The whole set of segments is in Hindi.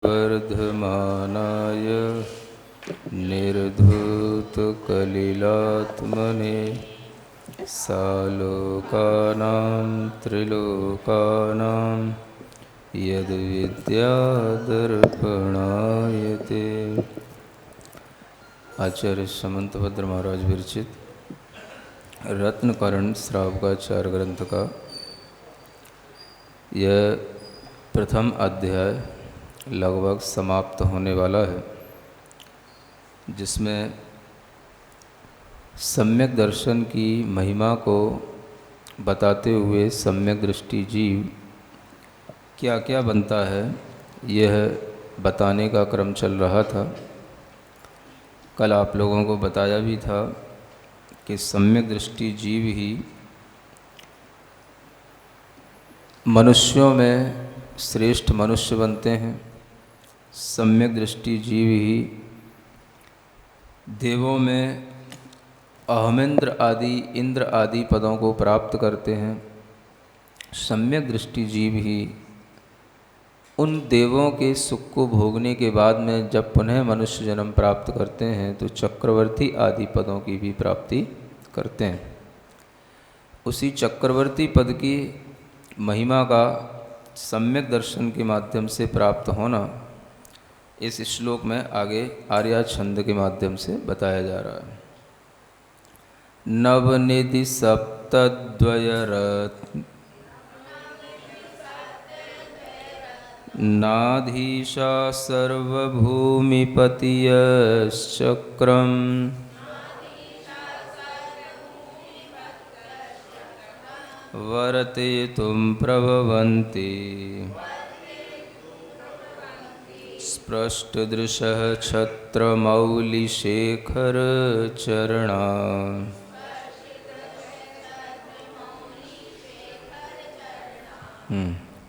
वर्धमानाय निर्धूतकलिलात्मने सालोकानां त्रिलोकानां यद्विद्यादर्पणायते। आचार्य समंतभद्र महाराज विरचित रत्नकर्ण श्रावकाचार ग्रंथ का यह प्रथम अध्याय लगभग समाप्त होने वाला है, जिसमें सम्यक दर्शन की महिमा को बताते हुए सम्यक दृष्टि जीव क्या क्या बनता है यह बताने का क्रम चल रहा था। कल आप लोगों को बताया भी था कि सम्यक दृष्टि जीव ही मनुष्यों में श्रेष्ठ मनुष्य बनते हैं, सम्यक दृष्टि जीव ही देवों में अहमेंद्र आदि इंद्र आदि पदों को प्राप्त करते हैं, सम्यक दृष्टि जीव ही उन देवों के सुख को भोगने के बाद में जब पुनः मनुष्य जन्म प्राप्त करते हैं तो चक्रवर्ती आदि पदों की भी प्राप्ति करते हैं। उसी चक्रवर्ती पद की महिमा का सम्यक दर्शन के माध्यम से प्राप्त होना इस श्लोक में आगे आर्या छंद के माध्यम से बताया जा रहा है। नवनिधि सप्तद्वयरत् नाधीशा सर्वभूमिपतियश्चक्रम् वर्तयितुं प्रभवन्ति स्पष्टदृशः छत्रमौलिशेखरचरणा।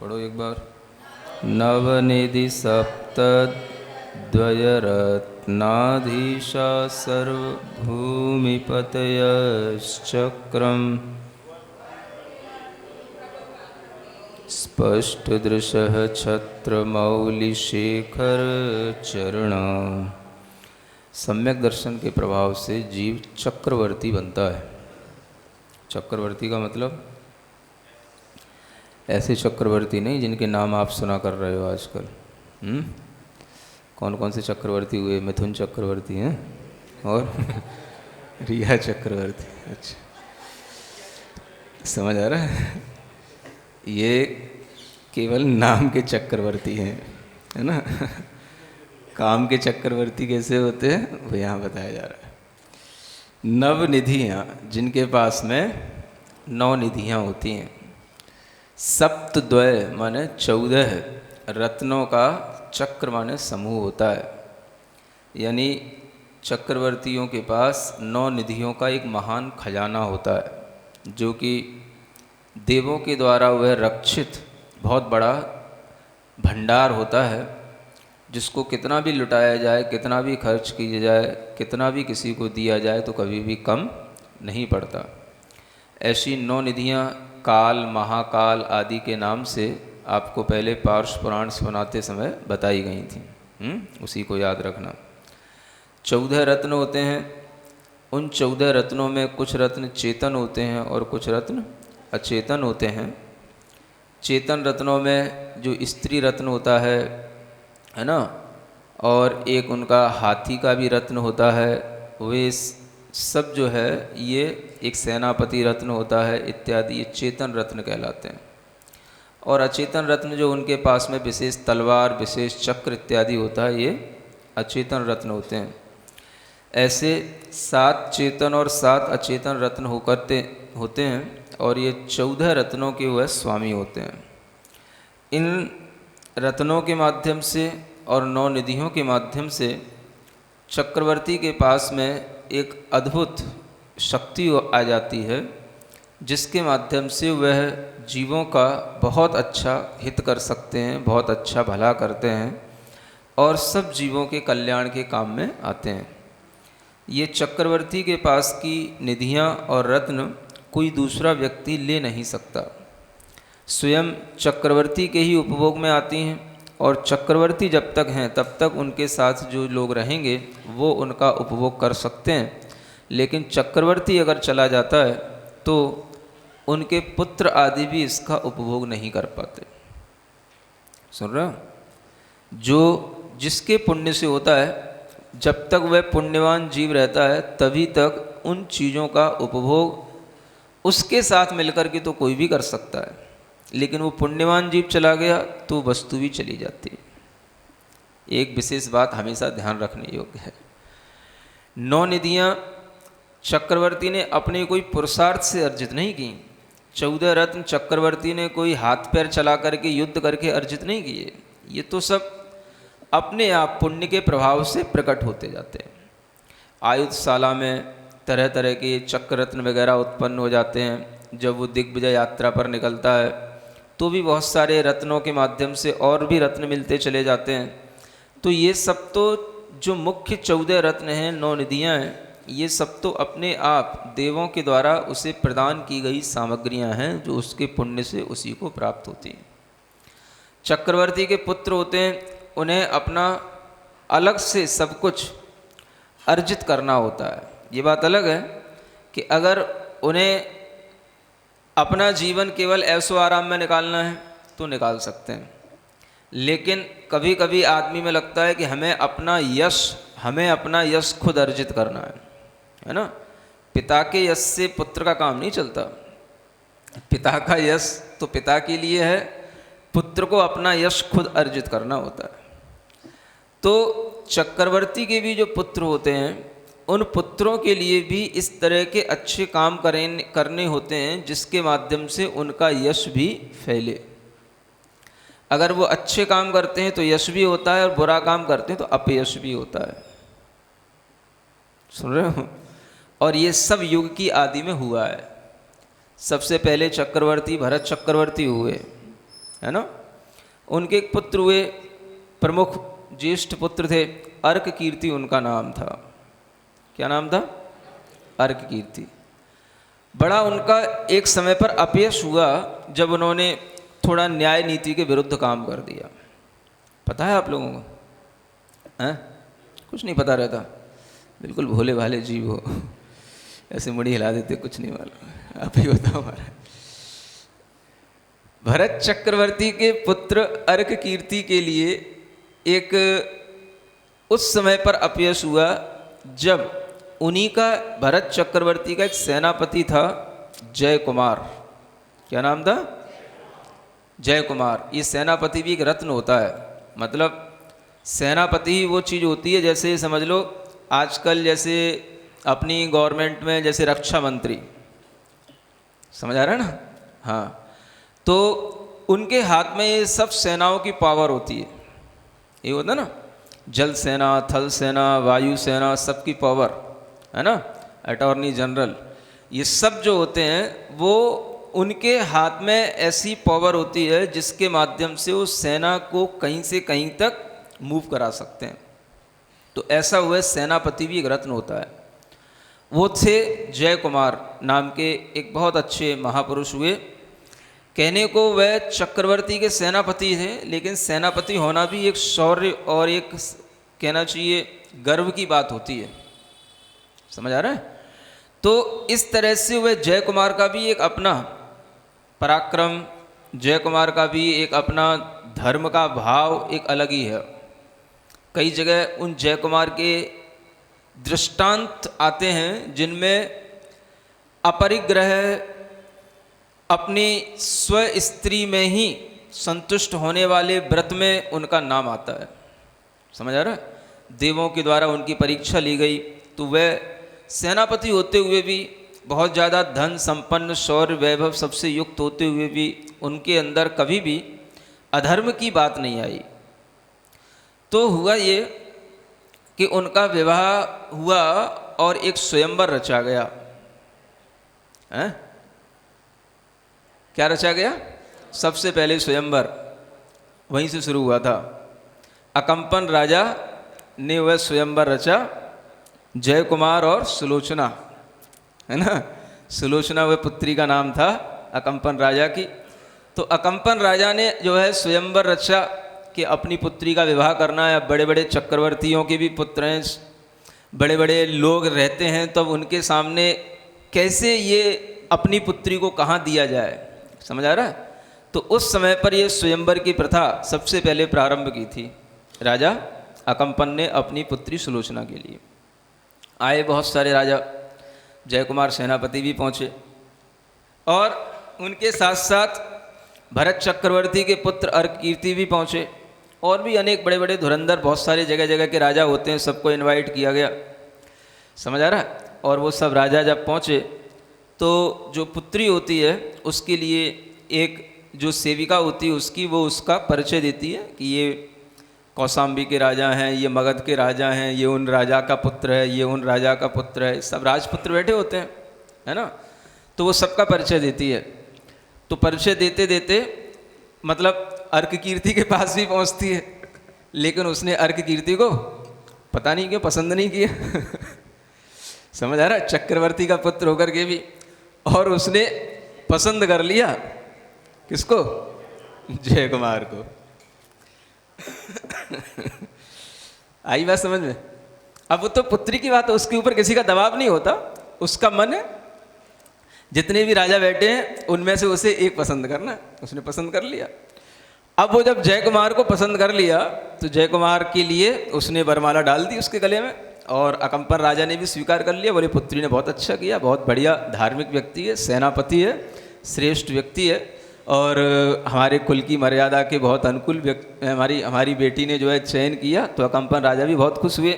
पढ़ो एक बार। नवनिधि सप्तद्वयरत्नाधीशा सर्वभूमिपतयश्चक्रम् स्पष्टदृशः छत्रमौलिशेखरचरणा। सम्यक दर्शन के प्रभाव से जीव चक्रवर्ती बनता है। चक्रवर्ती का मतलब ऐसे चक्रवर्ती नहीं जिनके नाम आप सुना कर रहे हो आजकल। कौन कौन से चक्रवर्ती हुए? मिथुन चक्रवर्ती हैं और रिया चक्रवर्ती। अच्छा, समझ आ रहा है? ये केवल नाम के चक्रवर्ती हैं, है ना। काम के चक्रवर्ती कैसे होते हैं वो यहाँ बताया जा रहा है। नवनिधियाँ, जिनके पास में 9 निधियाँ होती हैं। सप्तद्वय माने 14 रत्नों का चक्र माने समूह होता है। यानी चक्रवर्तियों के पास 9 निधियों का एक महान खजाना होता है, जो कि देवों के द्वारा वह रक्षित बहुत बड़ा भंडार होता है, जिसको कितना भी लुटाया जाए, कितना भी खर्च किया जाए, कितना भी किसी को दिया जाए तो कभी भी कम नहीं पड़ता। ऐसी 9 निधियाँ काल, महाकाल आदि के नाम से आपको पहले पार्श्व पुराण सुनाते समय बताई गई थी। उसी को याद रखना। 14 रत्न होते हैं। उन 14 रत्नों में कुछ रत्न चेतन होते हैं और कुछ रत्न अचेतन होते हैं। चेतन रत्नों में जो स्त्री रत्न होता है ना, और एक उनका हाथी का भी रत्न होता है, वे सब जो है ये एक सेनापति रत्न होता है इत्यादि, ये चेतन रत्न कहलाते हैं। और अचेतन रत्न जो उनके पास में विशेष तलवार, विशेष चक्र इत्यादि होता है, ये अचेतन रत्न होते हैं। ऐसे 7 चेतन और 7 अचेतन रत्न होते हैं और ये 14 रत्नों के वह स्वामी होते हैं। इन रत्नों के माध्यम से और 9 निधियों के माध्यम से चक्रवर्ती के पास में एक अद्भुत शक्ति आ जाती है, जिसके माध्यम से वह जीवों का बहुत अच्छा हित कर सकते हैं, बहुत अच्छा भला करते हैं और सब जीवों के कल्याण के काम में आते हैं। ये चक्रवर्ती के पास की निधियाँ और रत्न कोई दूसरा व्यक्ति ले नहीं सकता। स्वयं चक्रवर्ती के ही उपभोग में आती हैं और चक्रवर्ती जब तक हैं तब तक उनके साथ जो लोग रहेंगे वो उनका उपभोग कर सकते हैं, लेकिन चक्रवर्ती अगर चला जाता है तो उनके पुत्र आदि भी इसका उपभोग नहीं कर पाते। सुन रहे हो? जो जिसके पुण्य से होता है, जब तक वह पुण्यवान जीव रहता है तभी तक उन चीज़ों का उपभोग उसके साथ मिलकर के तो कोई भी कर सकता है, लेकिन वो पुण्यवान जीव चला गया तो वस्तु भी चली जाती है। एक विशेष बात हमेशा ध्यान रखने योग्य है, 9 निधियाँ चक्रवर्ती ने अपने कोई पुरुषार्थ से अर्जित नहीं की। 14 रत्न चक्रवर्ती ने कोई हाथ पैर चला करके युद्ध करके अर्जित नहीं किए। ये तो सब अपने आप पुण्य के प्रभाव से प्रकट होते जाते हैं। आयुधशाला में तरह तरह के चक्र रत्न वगैरह उत्पन्न हो जाते हैं। जब वो दिग्विजय यात्रा पर निकलता है तो भी बहुत सारे रत्नों के माध्यम से और भी रत्न मिलते चले जाते हैं। तो ये सब तो जो मुख्य 14 रत्न हैं, 9 निधियाँ हैं, ये सब तो अपने आप देवों के द्वारा उसे प्रदान की गई सामग्रियां हैं जो उसके पुण्य से उसी को प्राप्त होती हैं। चक्रवर्ती के पुत्र होते हैं, उन्हें अपना अलग से सब कुछ अर्जित करना होता है। ये बात अलग है कि अगर उन्हें अपना जीवन केवल ऐशो आराम में निकालना है तो निकाल सकते हैं, लेकिन कभी कभी आदमी में लगता है कि हमें अपना यश खुद अर्जित करना है ना। पिता के यश से पुत्र का काम नहीं चलता। पिता का यश तो पिता के लिए है, पुत्र को अपना यश खुद अर्जित करना होता है। तो चक्रवर्ती के भी जो पुत्र होते हैं, उन पुत्रों के लिए भी इस तरह के अच्छे काम करने होते हैं जिसके माध्यम से उनका यश भी फैले। अगर वो अच्छे काम करते हैं तो यश भी होता है, और बुरा काम करते हैं तो अपयश भी होता है। सुन रहे हो? और ये सब युग की आदि में हुआ है। सबसे पहले चक्रवर्ती भरत चक्रवर्ती हुए, है ना। उनके एक पुत्र हुए, प्रमुख ज्येष्ठ पुत्र थे, अर्क कीर्ति उनका नाम था। क्या नाम था? अर्क कीर्ति। बड़ा उनका एक समय पर अपयश हुआ जब उन्होंने थोड़ा न्याय नीति के विरुद्ध काम कर दिया। पता है आप लोगों को? हैं? कुछ नहीं पता रहता, बिल्कुल भोले भाले जीव हो, ऐसे मुड़ी हिला देते, कुछ नहीं मालूम। आप ही बताओ। हमारा भरत चक्रवर्ती के पुत्र अर्क कीर्ति के लिए एक उस समय पर अपयश हुआ जब उन्हीं का, भरत चक्रवर्ती का एक सेनापति था, जय कुमार। क्या नाम था? जय कुमार। ये सेनापति भी एक रत्न होता है। मतलब सेनापति ही वो चीज़ होती है, जैसे समझ लो आजकल जैसे अपनी गवर्नमेंट में जैसे रक्षा मंत्री, समझ आ रहा है ना? हाँ, तो उनके हाथ में ये सब सेनाओं की पावर होती है। ये होता है ना, जल सेना, थल सेना, वायु सेना, सबकी पावर, है ना। अटॉर्नी जनरल, ये सब जो होते हैं वो उनके हाथ में ऐसी पावर होती है जिसके माध्यम से वो सेना को कहीं से कहीं तक मूव करा सकते हैं। तो ऐसा हुआ, सेनापति भी एक रत्न होता है। वो थे जय कुमार नाम के एक बहुत अच्छे महापुरुष हुए। कहने को वह चक्रवर्ती के सेनापति थे, लेकिन सेनापति होना भी एक शौर्य और एक कहना चाहिए गर्व की बात होती है। समझ आ रहा है? तो इस तरह से वह जय कुमार का भी एक अपना पराक्रम, जय कुमार का भी एक अपना धर्म का भाव एक अलग ही है। कई जगह उन जय कुमार के दृष्टांत आते हैं जिनमें अपरिग्रह, अपनी स्व स्त्री में ही संतुष्ट होने वाले व्रत में उनका नाम आता है। समझ आ रहा है? देवों के द्वारा उनकी परीक्षा ली गई तो वह सेनापति होते हुए भी, बहुत ज़्यादा धन संपन्न, शौर्य वैभव सबसे युक्त होते हुए भी उनके अंदर कभी भी अधर्म की बात नहीं आई। तो हुआ ये कि उनका विवाह हुआ और एक स्वयंवर रचा गया। हैं? क्या रचा गया? सबसे पहले स्वयंवर वहीं से शुरू हुआ था। अकंपन राजा ने वह स्वयंवर रचा, जय कुमार और सुलोचना, है ना। सुलोचना वह पुत्री का नाम था अकंपन राजा की। तो अकंपन राजा ने जो है स्वयंवर रचा कि अपनी पुत्री का विवाह करना है। अब बड़े बड़े चक्रवर्तियों के भी पुत्र हैं, बड़े बड़े लोग रहते हैं, तब उनके सामने कैसे ये अपनी पुत्री को कहाँ दिया जाए, समझ आ रहा है। तो उस समय पर ये स्वयंवर की प्रथा सबसे पहले प्रारंभ की थी। राजा अकम्पन ने अपनी पुत्री सुलोचना के लिए आए। बहुत सारे राजा, जय कुमार सेनापति भी पहुँचे और उनके साथ साथ भरत चक्रवर्ती के पुत्र अर्ककीर्ति भी पहुँचे और भी अनेक बड़े बड़े धुरंधर, बहुत सारे जगह जगह के राजा होते हैं, सबको इनवाइट किया गया, समझ आ रहा है। और वो सब राजा जब पहुँचे तो जो पुत्री होती है उसके लिए एक जो सेविका होती है उसकी, वो उसका परिचय देती है कि ये कौशाम्बी के राजा हैं, ये मगध के राजा हैं, ये उन राजा का पुत्र है, ये उन राजा का पुत्र है, सब राजपुत्र बैठे होते हैं, है ना। तो वो सबका परिचय देती है। तो परिचय देते देते मतलब अर्ककीर्ति के पास भी पहुंचती है, लेकिन उसने अर्ककीर्ति को पता नहीं क्यों पसंद नहीं किया समझ आ रहा है, चक्रवर्ती का पुत्र होकर के भी। और उसने पसंद कर लिया किसको, जय कुमार को आई बात समझ में। अब वो तो पुत्री की बात है, उसके ऊपर किसी का दबाव नहीं होता, उसका मन है, जितने भी राजा बैठे हैं उनमें से उसे एक पसंद करना, उसने पसंद कर लिया। अब वो जब जय कुमार को पसंद कर लिया तो जय कुमार के लिए उसने वरमाला डाल दी उसके गले में, और अकम्पन राजा ने भी स्वीकार कर लिया। बोले पुत्री ने बहुत अच्छा किया, बहुत बढ़िया धार्मिक व्यक्ति है, सेनापति है, श्रेष्ठ व्यक्ति है, और हमारे कुल की मर्यादा के बहुत अनुकूल व्यक्ति, हमारी बेटी ने जो है चयन किया। तो अकम्पन राजा भी बहुत खुश हुए।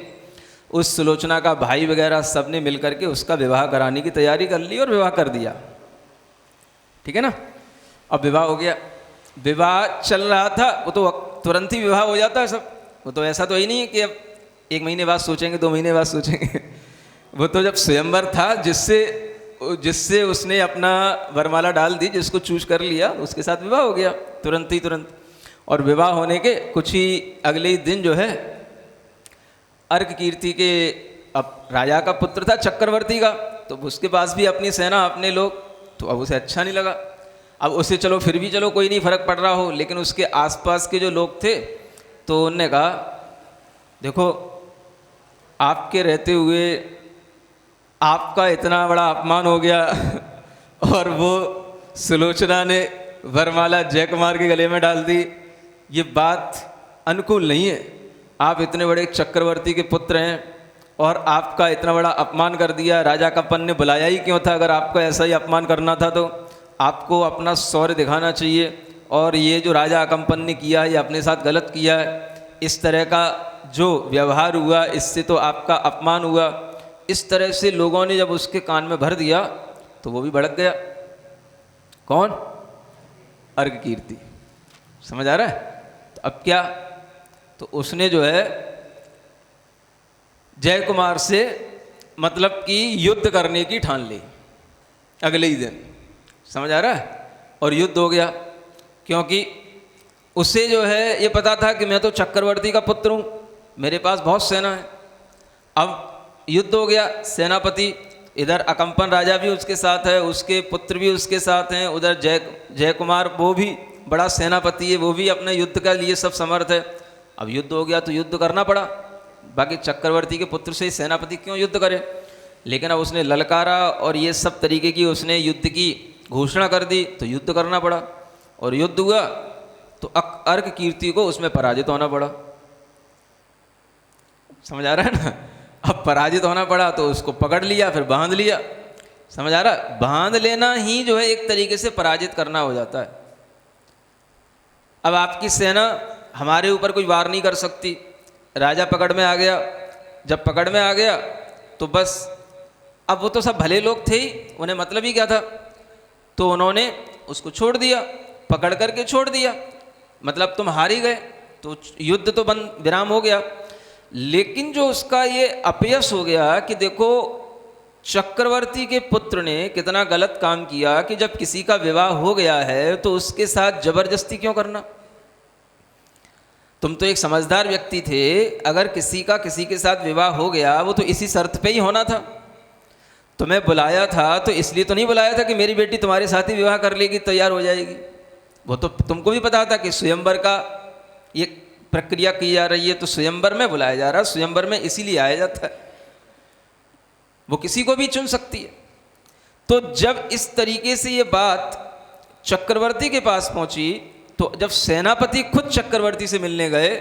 उस सुलोचना का भाई वगैरह सब ने मिल करके उसका विवाह कराने की तैयारी कर ली और विवाह कर दिया, ठीक है ना। अब विवाह हो गया, विवाह चल रहा था, वो तो तुरंत ही विवाह हो जाता है सब, वो तो ऐसा तो ही नहीं है कि अब 1 महीने बाद सोचेंगे, 2 महीने बाद सोचेंगे वो तो जब स्वयंवर था, जिससे उसने अपना वरमाला डाल दी, जिसको चूज कर लिया, उसके साथ विवाह हो गया तुरंत। और विवाह होने के कुछ ही अगले ही दिन जो है अर्ककीर्ति के, अब राजा का पुत्र था चक्रवर्ती का, तो उसके पास भी अपनी सेना, अपने लोग, तो अब उसे अच्छा नहीं लगा। अब उसे चलो फिर भी चलो कोई नहीं फर्क पड़ रहा हो, लेकिन उसके आसपास के जो लोग थे तो उनने कहा देखो आपके रहते हुए आपका इतना बड़ा अपमान हो गया और वो सुलोचना ने वरमाला जय कुमार के गले में डाल दी, ये बात अनुकूल नहीं है। आप इतने बड़े चक्रवर्ती के पुत्र हैं और आपका इतना बड़ा अपमान कर दिया। राजा अकम्पन ने बुलाया ही क्यों था? अगर आपको ऐसा ही अपमान करना था तो आपको अपना शौर्य दिखाना चाहिए, और ये जो राजा अकम्पन ने किया है ये अपने साथ गलत किया है। इस तरह का जो व्यवहार हुआ इससे तो आपका अपमान हुआ। इस तरह से लोगों ने जब उसके कान में भर दिया तो वो भी भड़क गया। कौन? अर्ककीर्ति। समझ आ रहा है? तो अब क्या, तो उसने जो है जय कुमार से मतलब कि युद्ध करने की ठान ली अगले ही दिन। समझ आ रहा है? और युद्ध हो गया, क्योंकि उसे जो है ये पता था कि मैं तो चक्रवर्ती का पुत्र हूँ, मेरे पास बहुत सेना है। अब युद्ध हो गया, सेनापति इधर अकम्पन राजा भी उसके साथ है, उसके पुत्र भी उसके साथ हैं, उधर जय कुमार वो भी बड़ा सेनापति है, वो भी अपने युद्ध के लिए सब समर्थ है। अब युद्ध हो गया तो युद्ध करना पड़ा, बाकी चक्रवर्ती के पुत्र से ही सेनापति क्यों युद्ध करे। लेकिन अब उसने ललकारा और ये सब तरीके की उसने युद्ध की घोषणा कर दी तो युद्ध करना पड़ा। और युद्ध हुआ तो अर्ककीर्ति को उसमें पराजित होना पड़ा। समझ आ रहा है ना? अब पराजित होना पड़ा तो उसको पकड़ लिया, फिर बांध लिया। समझ आ रहा है? बांध लेना ही जो है एक तरीके से पराजित करना हो जाता है। अब आपकी सेना हमारे ऊपर कोई वार नहीं कर सकती, राजा पकड़ में आ गया। जब पकड़ में आ गया तो बस अब वो तो सब भले लोग थे ही, उन्हें मतलब ही क्या था, तो उन्होंने उसको छोड़ दिया, पकड़ करके छोड़ दिया। मतलब तुम हार ही गए, तो युद्ध तो बंद विराम हो गया। लेकिन जो उसका ये अपयश हो गया कि देखो चक्रवर्ती के पुत्र ने कितना गलत काम किया कि जब किसी का विवाह हो गया है तो उसके साथ जबरदस्ती क्यों करना। तुम तो एक समझदार व्यक्ति थे, अगर किसी के साथ विवाह हो गया वो तो इसी शर्त पे ही होना था। तुम्हें बुलाया था तो इसलिए तो नहीं बुलाया था कि मेरी बेटी तुम्हारे साथ ही विवाह कर लेगी, तैयार हो जाएगी। वो तो तुमको भी पता था कि स्वयंवर का ये प्रक्रिया की जा रही है, तो स्वयंवर में बुलाया जा रहा है। स्वयंवर में इसीलिए आया जाता है, वो किसी को भी चुन सकती है। तो जब इस तरीके से ये बात चक्रवर्ती के पास पहुंची, तो जब सेनापति खुद चक्रवर्ती से मिलने गए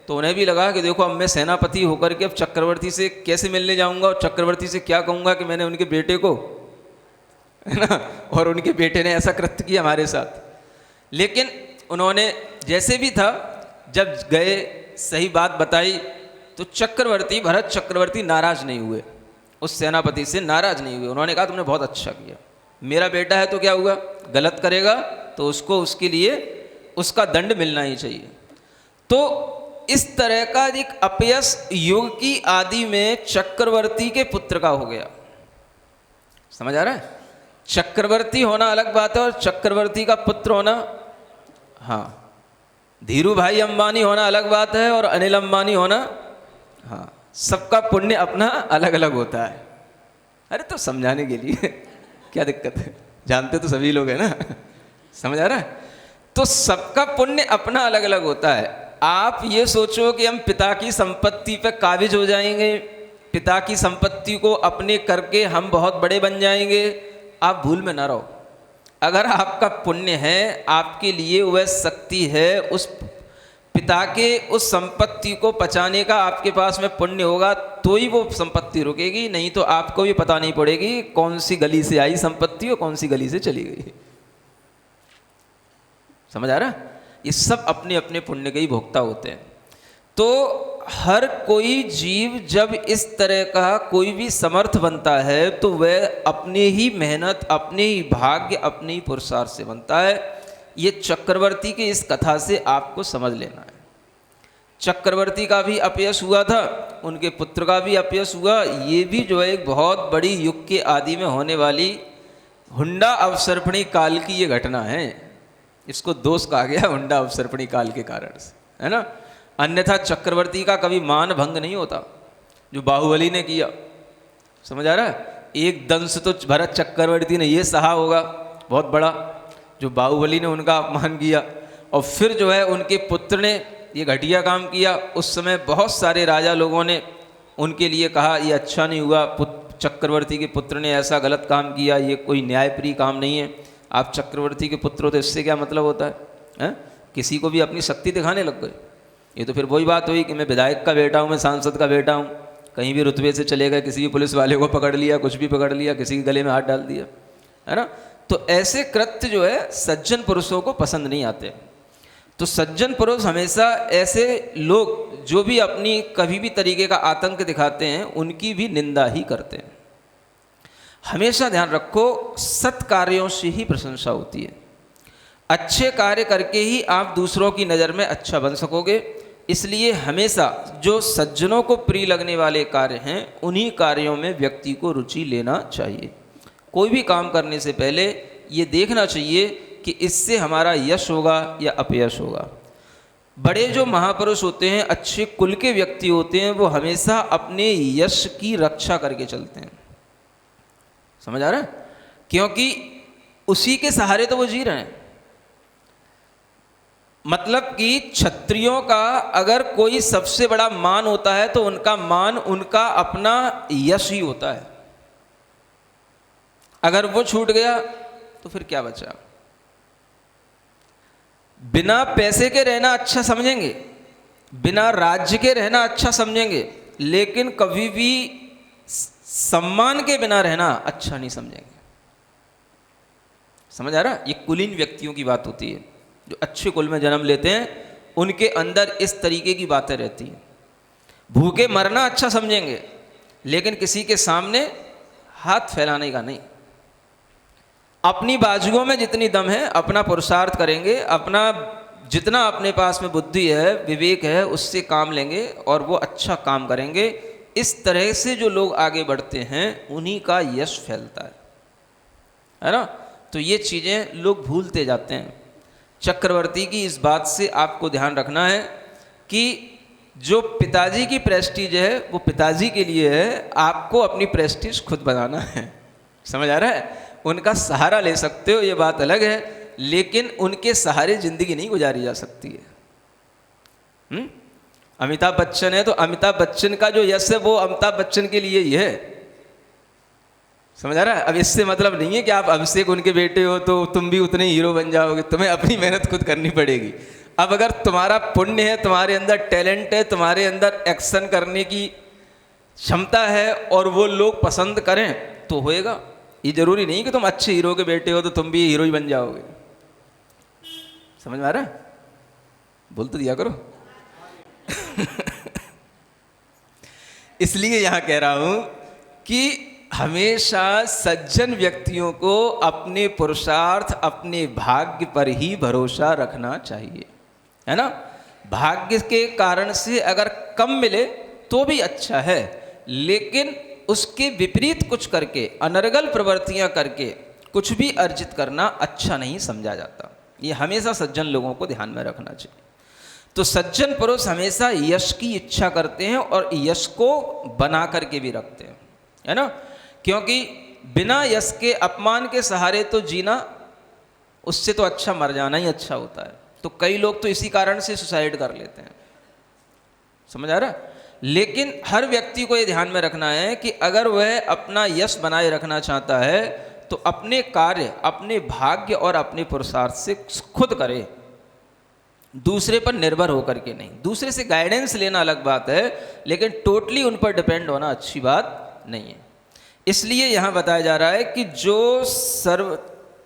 तो उन्हें भी लगा कि देखो अब मैं सेनापति होकर के अब चक्रवर्ती से कैसे मिलने जाऊंगा और चक्रवर्ती से क्या कहूंगा कि मैंने उनके बेटे को, है ना, और उनके बेटे ने ऐसा कृत्य किया हमारे साथ। लेकिन उन्होंने जैसे भी था, जब गए सही बात बताई, तो चक्रवर्ती, भरत चक्रवर्ती नाराज नहीं हुए, उस सेनापति से नाराज नहीं हुए। उन्होंने कहा तुमने बहुत अच्छा किया, मेरा बेटा है तो क्या हुआ, गलत करेगा तो उसको उसके लिए उसका दंड मिलना ही चाहिए। तो इस तरह का एक अपयश युग की आदि में चक्रवर्ती के पुत्र का हो गया। समझ आ रहा है? चक्रवर्ती होना अलग बात है और चक्रवर्ती का पुत्र होना, हाँ, धीरू भाई अंबानी होना अलग बात है और अनिल अंबानी होना, हाँ, सबका पुण्य अपना अलग अलग होता है। अरे तो समझाने के लिए क्या दिक्कत है, जानते तो सभी लोग हैं ना, समझ आ रहा है? तो सबका पुण्य अपना अलग अलग होता है। आप ये सोचो कि हम पिता की संपत्ति पे काबिज हो जाएंगे, पिता की संपत्ति को अपने करके हम बहुत बड़े बन जाएंगे, आप भूल में ना रहो। अगर आपका पुण्य है, आपके लिए वह शक्ति है, उस पिता के उस संपत्ति को पचाने का आपके पास में पुण्य होगा तो ही वो संपत्ति रुकेगी, नहीं तो आपको भी पता नहीं पड़ेगी कौन सी गली से आई संपत्ति और कौन सी गली से चली गई। समझ आ रहा? ये सब अपने अपने पुण्य के ही भोक्ता होते हैं। तो हर कोई जीव जब इस तरह का कोई भी समर्थ बनता है तो वह अपने ही मेहनत, अपने ही भाग्य, अपने ही पुरुषार्थ से बनता है। ये चक्रवर्ती की इस कथा से आपको समझ लेना है। चक्रवर्ती का भी अपयश हुआ था, उनके पुत्र का भी अपयश हुआ। ये भी जो है एक बहुत बड़ी युग के आदि में होने वाली हुंडा अवसर्पणी काल की ये घटना है। इसको दोष कहा गया हुंडा अवसर्पणी काल के कारण से, है ना। अन्यथा चक्रवर्ती का कभी मान भंग नहीं होता जो बाहुबली ने किया। समझ आ रहा है? एक दंश तो भरत चक्रवर्ती ने ये सहा होगा बहुत बड़ा, जो बाहुबली ने उनका अपमान किया, और फिर जो है उनके पुत्र ने ये घटिया काम किया। उस समय बहुत सारे राजा लोगों ने उनके लिए कहा ये अच्छा नहीं हुआ, चक्रवर्ती के पुत्र ने ऐसा गलत काम किया, ये कोई न्यायप्रिय काम नहीं है। आप चक्रवर्ती के पुत्र हो तो इससे क्या मतलब होता है? किसी को भी अपनी शक्ति दिखाने लग गए। ये तो फिर वही बात हुई कि मैं विधायक का बेटा हूँ, मैं सांसद का बेटा हूँ, कहीं भी रुतबे से चले गए, किसी भी पुलिस वाले को पकड़ लिया, कुछ भी पकड़ लिया, किसी के गले में हाथ डाल दिया, है ना। तो ऐसे कृत्य जो है सज्जन पुरुषों को पसंद नहीं आते। तो सज्जन पुरुष हमेशा ऐसे लोग जो भी अपनी कभी भी तरीके का आतंक दिखाते हैं उनकी भी निंदा ही करते हैं। हमेशा ध्यान रखो, सत कार्यों से ही प्रशंसा होती है। अच्छे कार्य करके ही आप दूसरों की नज़र में अच्छा बन सकोगे। इसलिए हमेशा जो सज्जनों को प्रिय लगने वाले कार्य हैं उन्हीं कार्यों में व्यक्ति को रुचि लेना चाहिए। कोई भी काम करने से पहले ये देखना चाहिए कि इससे हमारा यश होगा या अपयश होगा। बड़े जो महापुरुष होते हैं, अच्छे कुल के व्यक्ति होते हैं, वो हमेशा अपने यश की रक्षा करके चलते हैं। समझ आ रहा है? क्योंकि उसी के सहारे तो वो जी रहे हैं। मतलब कि क्षत्रियों का अगर कोई सबसे बड़ा मान होता है तो उनका मान उनका अपना यश ही होता है। अगर वो छूट गया तो फिर क्या बचा? बिना पैसे के रहना अच्छा समझेंगे, बिना राज्य के रहना अच्छा समझेंगे, लेकिन कभी भी सम्मान के बिना रहना अच्छा नहीं समझेंगे। समझ आ रहा? ये कुलीन व्यक्तियों की बात होती है। जो अच्छे कुल में जन्म लेते हैं उनके अंदर इस तरीके की बातें रहती हैं। भूखे मरना अच्छा समझेंगे, लेकिन किसी के सामने हाथ फैलाने का नहीं। अपनी बाजुओं में जितनी दम है अपना पुरुषार्थ करेंगे, अपना जितना अपने पास में बुद्धि है, विवेक है, उससे काम लेंगे और वो अच्छा काम करेंगे। इस तरह से जो लोग आगे बढ़ते हैं उन्हीं का यश फैलता है ना। तो ये चीज़ें लोग भूलते जाते हैं। चक्रवर्ती की इस बात से आपको ध्यान रखना है कि जो पिताजी की प्रेस्टीज है वो पिताजी के लिए है, आपको अपनी प्रेस्टीज खुद बनाना है। समझ आ रहा है? उनका सहारा ले सकते हो, ये बात अलग है, लेकिन उनके सहारे ज़िंदगी नहीं गुजारी जा सकती है। अमिताभ बच्चन है तो अमिताभ बच्चन का जो यश है वो अमिताभ बच्चन के लिए ही है। समझ आ रहा है? अब इससे मतलब नहीं है कि आप अभिषेक उनके बेटे हो तो तुम भी उतने हीरो बन जाओगे, तुम्हें अपनी मेहनत खुद करनी पड़ेगी। अब अगर तुम्हारा पुण्य है, तुम्हारे अंदर टैलेंट है, तुम्हारे अंदर एक्शन करने की क्षमता है और वो लोग पसंद करें तो होएगा। ये जरूरी नहीं कि तुम अच्छे हीरो के बेटे हो तो तुम भी हीरो ही बन जाओगे। समझ में आ रहा है? बोल तो दिया करो। इसलिए यहां कह रहा हूं कि हमेशा सज्जन व्यक्तियों को अपने पुरुषार्थ, अपने भाग्य पर ही भरोसा रखना चाहिए, है ना। भाग्य के कारण से अगर कम मिले तो भी अच्छा है, लेकिन उसके विपरीत कुछ करके, अनर्गल प्रवृत्तियां करके कुछ भी अर्जित करना अच्छा नहीं समझा जाता। ये हमेशा सज्जन लोगों को ध्यान में रखना चाहिए। तो सज्जन पुरुष हमेशा यश की इच्छा करते हैं और यश को बना करके भी रखते हैं, है ना। क्योंकि बिना यश के, अपमान के सहारे तो जीना, उससे तो अच्छा मर जाना ही अच्छा होता है। तो कई लोग तो इसी कारण से सुसाइड कर लेते हैं। समझ आ रहा है? लेकिन हर व्यक्ति को ये ध्यान में रखना है कि अगर वह अपना यश बनाए रखना चाहता है तो अपने कार्य, अपने भाग्य और अपने पुरुषार्थ से खुद करे, दूसरे पर निर्भर होकर के नहीं। दूसरे से गाइडेंस लेना अलग बात है, लेकिन टोटली उन पर डिपेंड होना अच्छी बात नहीं है। इसलिए यहां बताया जा रहा है कि जो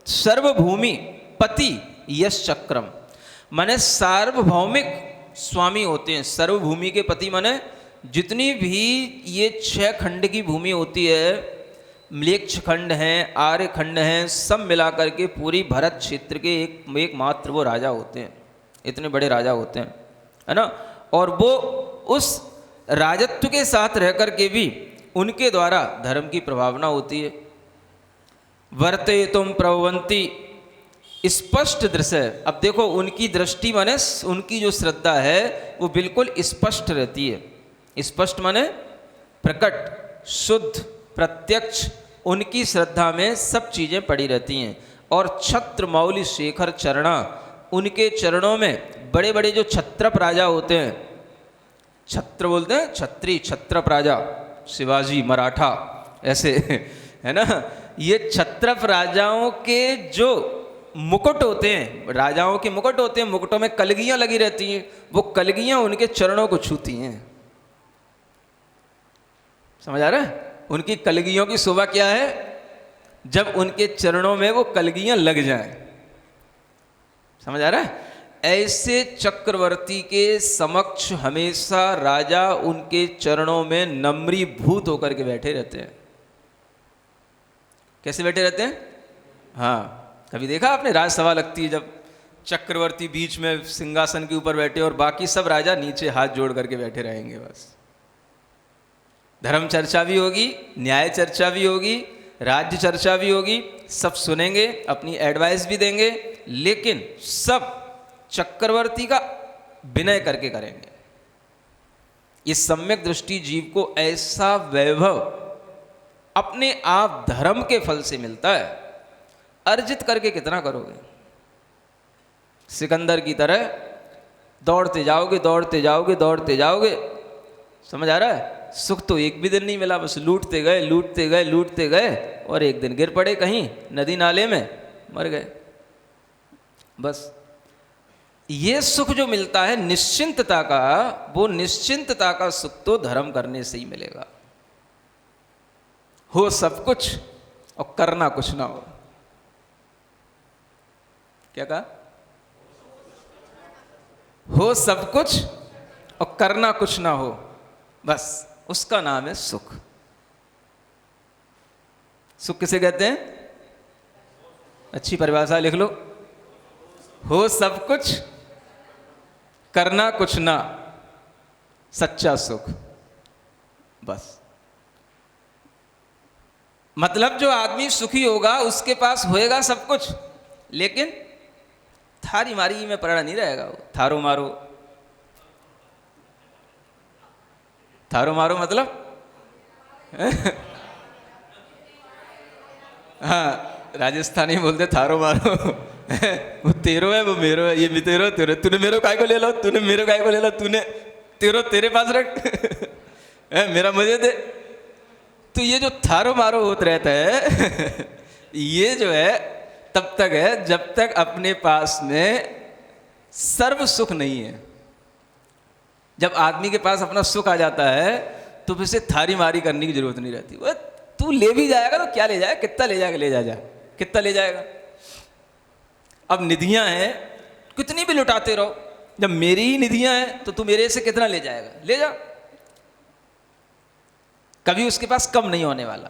सर्वभूमि पति यश चक्रम, माने सार्वभौमिक स्वामी होते हैं। सर्वभूमि के पति माने जितनी भी ये 6 खंड की भूमि होती है, म्लेच्छ खंड हैं, आर्य खंड हैं, सब मिलाकर के पूरी भरत क्षेत्र के एकमात्र वो राजा होते हैं। इतने बड़े राजा होते हैं, है ना। और वो उस राजत्व के साथ रहकर के भी उनके द्वारा धर्म की प्रभावना होती है। वर्ते तुम प्रवंती, स्पष्ट दृश्य। अब देखो उनकी दृष्टि माने उनकी जो श्रद्धा है वो बिल्कुल स्पष्ट रहती है। स्पष्ट माने प्रकट, शुद्ध, प्रत्यक्ष। उनकी श्रद्धा में सब चीजें पड़ी रहती हैं। और छत्र मौली शेखर चरणा, उनके चरणों में बड़े बड़े जो छत्रप राजा होते हैं, छत्र बोलते हैं, छत्री, छत्रप राजा, शिवाजी, मराठा, ऐसे है ना। ये छत्रप राजाओं के जो मुकुट होते हैं, राजाओं के मुकुट होते हैं, मुकुटों में कलगियां लगी रहती हैं, वो कलगियां उनके चरणों को छूती हैं। समझ आ रहा है? उनकी कलगियों की शोभा क्या है? जब उनके चरणों में वो कलगियां लग जाएं। समझ आ रहा है? ऐसे चक्रवर्ती के समक्ष हमेशा राजा उनके चरणों में नम्रीभूत होकर के बैठे रहते हैं। कैसे बैठे रहते हैं? हाँ, कभी देखा आपने? राजसभा लगती है जब चक्रवर्ती बीच में सिंहासन के ऊपर बैठे और बाकी सब राजा नीचे हाथ जोड़ करके बैठे रहेंगे। बस धर्म चर्चा भी होगी, न्याय चर्चा भी होगी, राज्य चर्चा भी होगी, सब सुनेंगे, अपनी एडवाइस भी देंगे, लेकिन सब चक्रवर्ती का विनय करके करेंगे। ये सम्यक दृष्टि जीव को ऐसा वैभव अपने आप धर्म के फल से मिलता है। अर्जित करके कितना करोगे? सिकंदर की तरह दौड़ते जाओगे, दौड़ते जाओगे, दौड़ते जाओगे। समझ आ रहा है? सुख तो एक भी दिन नहीं मिला, बस लूटते गए, लूटते गए, लूटते गए, और एक दिन गिर पड़े कहीं नदी नाले में, मर गए। बस ये सुख जो मिलता है निश्चिंतता का, वो निश्चिंतता का सुख तो धर्म करने से ही मिलेगा। हो सब कुछ और करना कुछ ना हो। क्या कहा? हो सब कुछ और करना कुछ ना हो, बस उसका नाम है सुख। सुख किसे कहते हैं? अच्छी परिभाषा लिख लो। हो सब कुछ, करना कुछ ना, सच्चा सुख। बस मतलब जो आदमी सुखी होगा उसके पास होएगा सब कुछ, लेकिन थारी मारी में पड़ा नहीं रहेगा। वो थारो मारो, थारो मारो मतलब हाँ, राजस्थानी बोलते थारो मारो। वो तेरो है, वो मेरो है, ये भी तेरो, तेरे, तूने मेरो काय को ले लो, तूने मेरो काय को ले लो, तूने तेरे पास रख मेरा मुझे दे। तो ये जो थारो मारो होता रहता है ये जो है तब तक है जब तक अपने पास में सर्व सुख नहीं है। जब आदमी के पास अपना सुख आ जाता है तो फिर से थारी मारी करने की जरूरत नहीं रहती। वो तू ले भी जाएगा तो क्या ले जाएगा, कितना ले जाएगा, ले जा कितना ले जाएगा। अब निधियां हैं, कितनी भी लुटाते रहो, जब मेरी ही निधियां हैं तो तू मेरे से कितना ले जाएगा, ले जा। कभी उसके पास कम नहीं होने वाला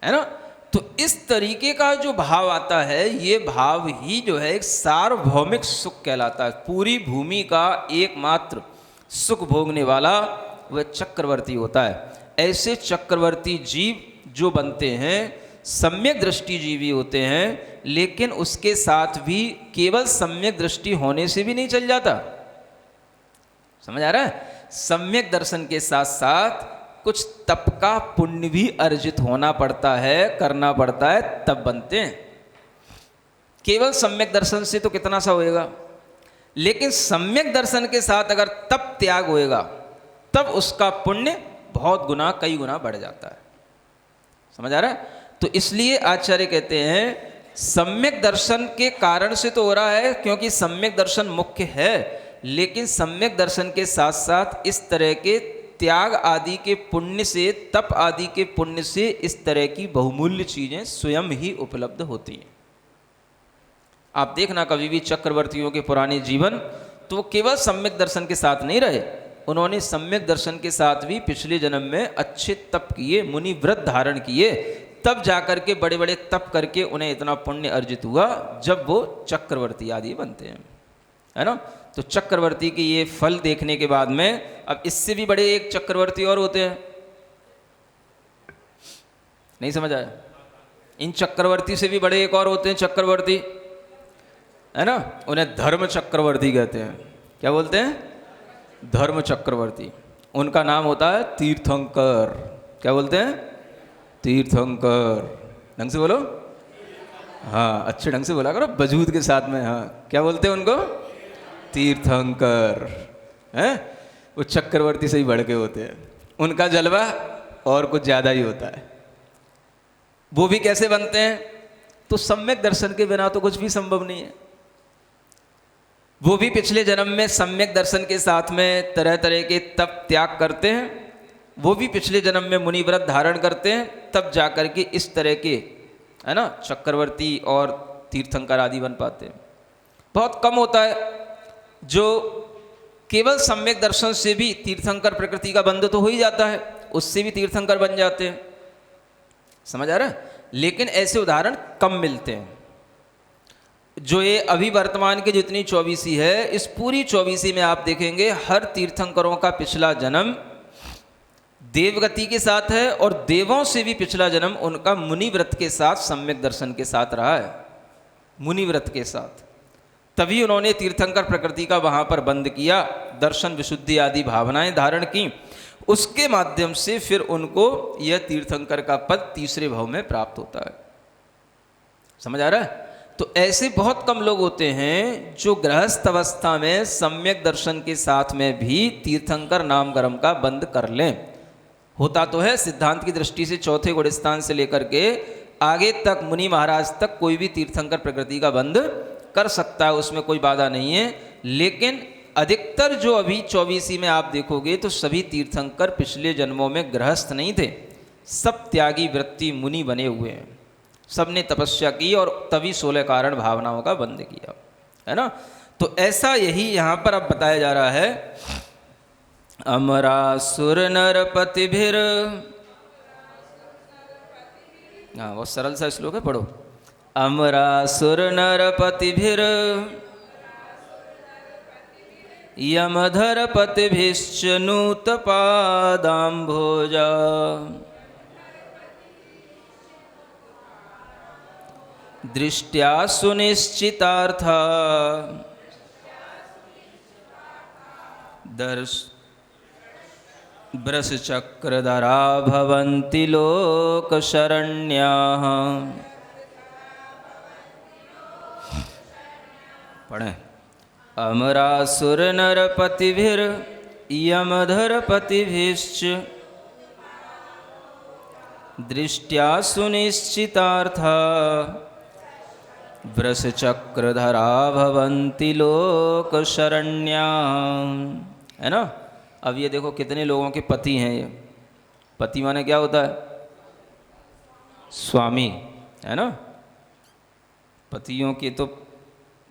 है ना। तो इस तरीके का जो भाव आता है, ये भाव ही जो है एक सार्वभौमिक सुख कहलाता है। पूरी भूमि का एकमात्र सुख भोगने वाला वह चक्रवर्ती होता है। ऐसे चक्रवर्ती जीव जो बनते हैं सम्यक दृष्टि जीवी होते हैं, लेकिन उसके साथ भी केवल सम्यक दृष्टि होने से भी नहीं चल जाता। समझ आ रहा है? सम्यक दर्शन के साथ साथ कुछ तप का पुण्य भी अर्जित होना पड़ता है, करना पड़ता है, तब बनते हैं। केवल सम्यक दर्शन से तो कितना सा होएगा, लेकिन सम्यक दर्शन के साथ अगर तप त्याग होएगा तब उसका पुण्य बहुत गुना, कई गुना बढ़ जाता है। समझ आ रहा है? तो इसलिए आचार्य कहते हैं सम्यक दर्शन के कारण से तो हो रहा है क्योंकि सम्यक दर्शन मुख्य है, लेकिन सम्यक दर्शन के साथ साथ इस तरह के त्याग आदि के पुण्य से, तप आदि के पुण्य से इस तरह की बहुमूल्य चीजें स्वयं ही उपलब्ध होती हैं। आप देखना कभी भी चक्रवर्तियों के पुराने जीवन, तो वो केवल सम्यक दर्शन के साथ नहीं रहे, उन्होंने सम्यक दर्शन के साथ भी पिछले जन्म में अच्छे तप किए, मुनि व्रत धारण किए, तब जाकर के बड़े बड़े तप करके उन्हें इतना पुण्य अर्जित हुआ जब वो चक्रवर्ती आदि बनते हैं, है ना। तो चक्रवर्ती के ये फल देखने के बाद में अब इससे भी बड़े एक चक्रवर्ती और होते हैं। नहीं समझ आया? इन चक्रवर्ती से भी बड़े एक और होते हैं चक्रवर्ती, है ना। उन्हें धर्म चक्रवर्ती कहते हैं। क्या बोलते हैं? धर्म चक्रवर्ती। उनका नाम होता है तीर्थंकर। क्या बोलते हैं? तीर्थंकर। ढंग से बोलो, हाँ अच्छे ढंग से बोला करो, वजूद के साथ में। हाँ क्या बोलते हैं उनको? तीर्थंकर। हैं? वो चक्रवर्ती से ही बढ़ के होते हैं। उनका जलवा और कुछ ज़्यादा ही होता है। वो भी कैसे बनते हैं? तो सम्यक दर्शन के बिना तो कुछ भी संभव नहीं है। वो भी पिछले जन्म में सम्यक दर्शन के साथ में तरह तरह के तप त्याग करते हैं, वो भी पिछले जन्म में मुनि व्रत धारण करते हैं, तब जाकर के इस तरह के, है ना, चक्रवर्ती और तीर्थंकर आदि बन पाते हैं। बहुत कम होता है जो केवल सम्यक दर्शन से भी तीर्थंकर प्रकृति का बंध तो हो ही जाता है, उससे भी तीर्थंकर बन जाते हैं। समझ आ रहा है? लेकिन ऐसे उदाहरण कम मिलते हैं। जो ये अभी वर्तमान के जितनी 24 है, इस पूरी 24 में आप देखेंगे हर तीर्थंकरों का पिछला जन्म देवगति के साथ है, और देवों से भी पिछला जन्म उनका मुनि व्रत के साथ, सम्यक दर्शन के साथ रहा है। मुनि व्रत के साथ तभी उन्होंने तीर्थंकर प्रकृति का वहाँ पर बंद किया, दर्शन विशुद्धि आदि भावनाएं धारण की, उसके माध्यम से फिर उनको यह तीर्थंकर का पद तीसरे भाव में प्राप्त होता है। समझ आ रहा है? तो ऐसे बहुत कम लोग होते हैं जो गृहस्थ अवस्था में सम्यक दर्शन के साथ में भी तीर्थंकर नाम कर्म का बंद कर लें। होता तो है सिद्धांत की दृष्टि से चौथे गुणस्थान से लेकर के आगे तक मुनि महाराज तक कोई भी तीर्थंकर प्रकृति का बंद कर सकता है, उसमें कोई बाधा नहीं है। लेकिन अधिकतर जो अभी 24 में आप देखोगे तो सभी तीर्थंकर पिछले जन्मों में गृहस्थ नहीं थे, सब त्यागी वृत्ति मुनि बने हुए हैं। सब ने तपस्या की और तभी 16 कारण भावनाओं का बंद किया, है ना। तो ऐसा यही यहाँ पर अब बताया जा रहा है। अमरासुर नरपतिभिर, हाँ बहुत सरल सा श्लोक है, पढ़ो। अमरासुर नरपतिभिर यमधरपतिभिश्च नूतपादाम्भोजा दृष्ट्या सुनिश्चितार्था ब्रशचक्रधरा भवन्ति लोकशरण्याः। पढ़ें। अमरासुर नरपतिभिर यमधरपतिभिश्च दृष्ट्या सुनिश्चितार्था वृषचक्रधरा भवन्ति लोकशरण्या। है ना। अब ये देखो कितने लोगों के पति हैं। ये पति माने क्या होता है? स्वामी। है ना। पतियों के तो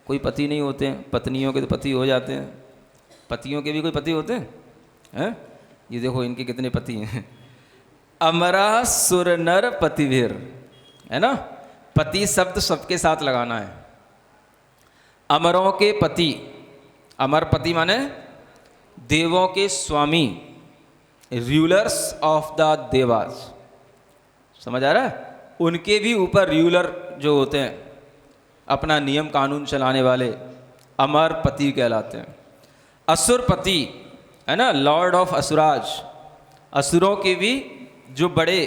कोई पति नहीं होते हैं, पत्नियों के तो पति हो जाते हैं। पतियों के भी कोई पति होते हैं? हैं? ये देखो इनके कितने पति हैं। अमरा सुर नर पतिवीर। है ना। पति शब्द सबके साथ लगाना है। अमरों के पति, अमर पति माने देवों के स्वामी, रूलर्स ऑफ द देवास। समझ आ रहा है? उनके भी ऊपर रूलर जो होते हैं, अपना नियम कानून चलाने वाले, अमर पति कहलाते हैं। असुरपति, है ना, लॉर्ड ऑफ असुराज। असुरों के भी जो बड़े,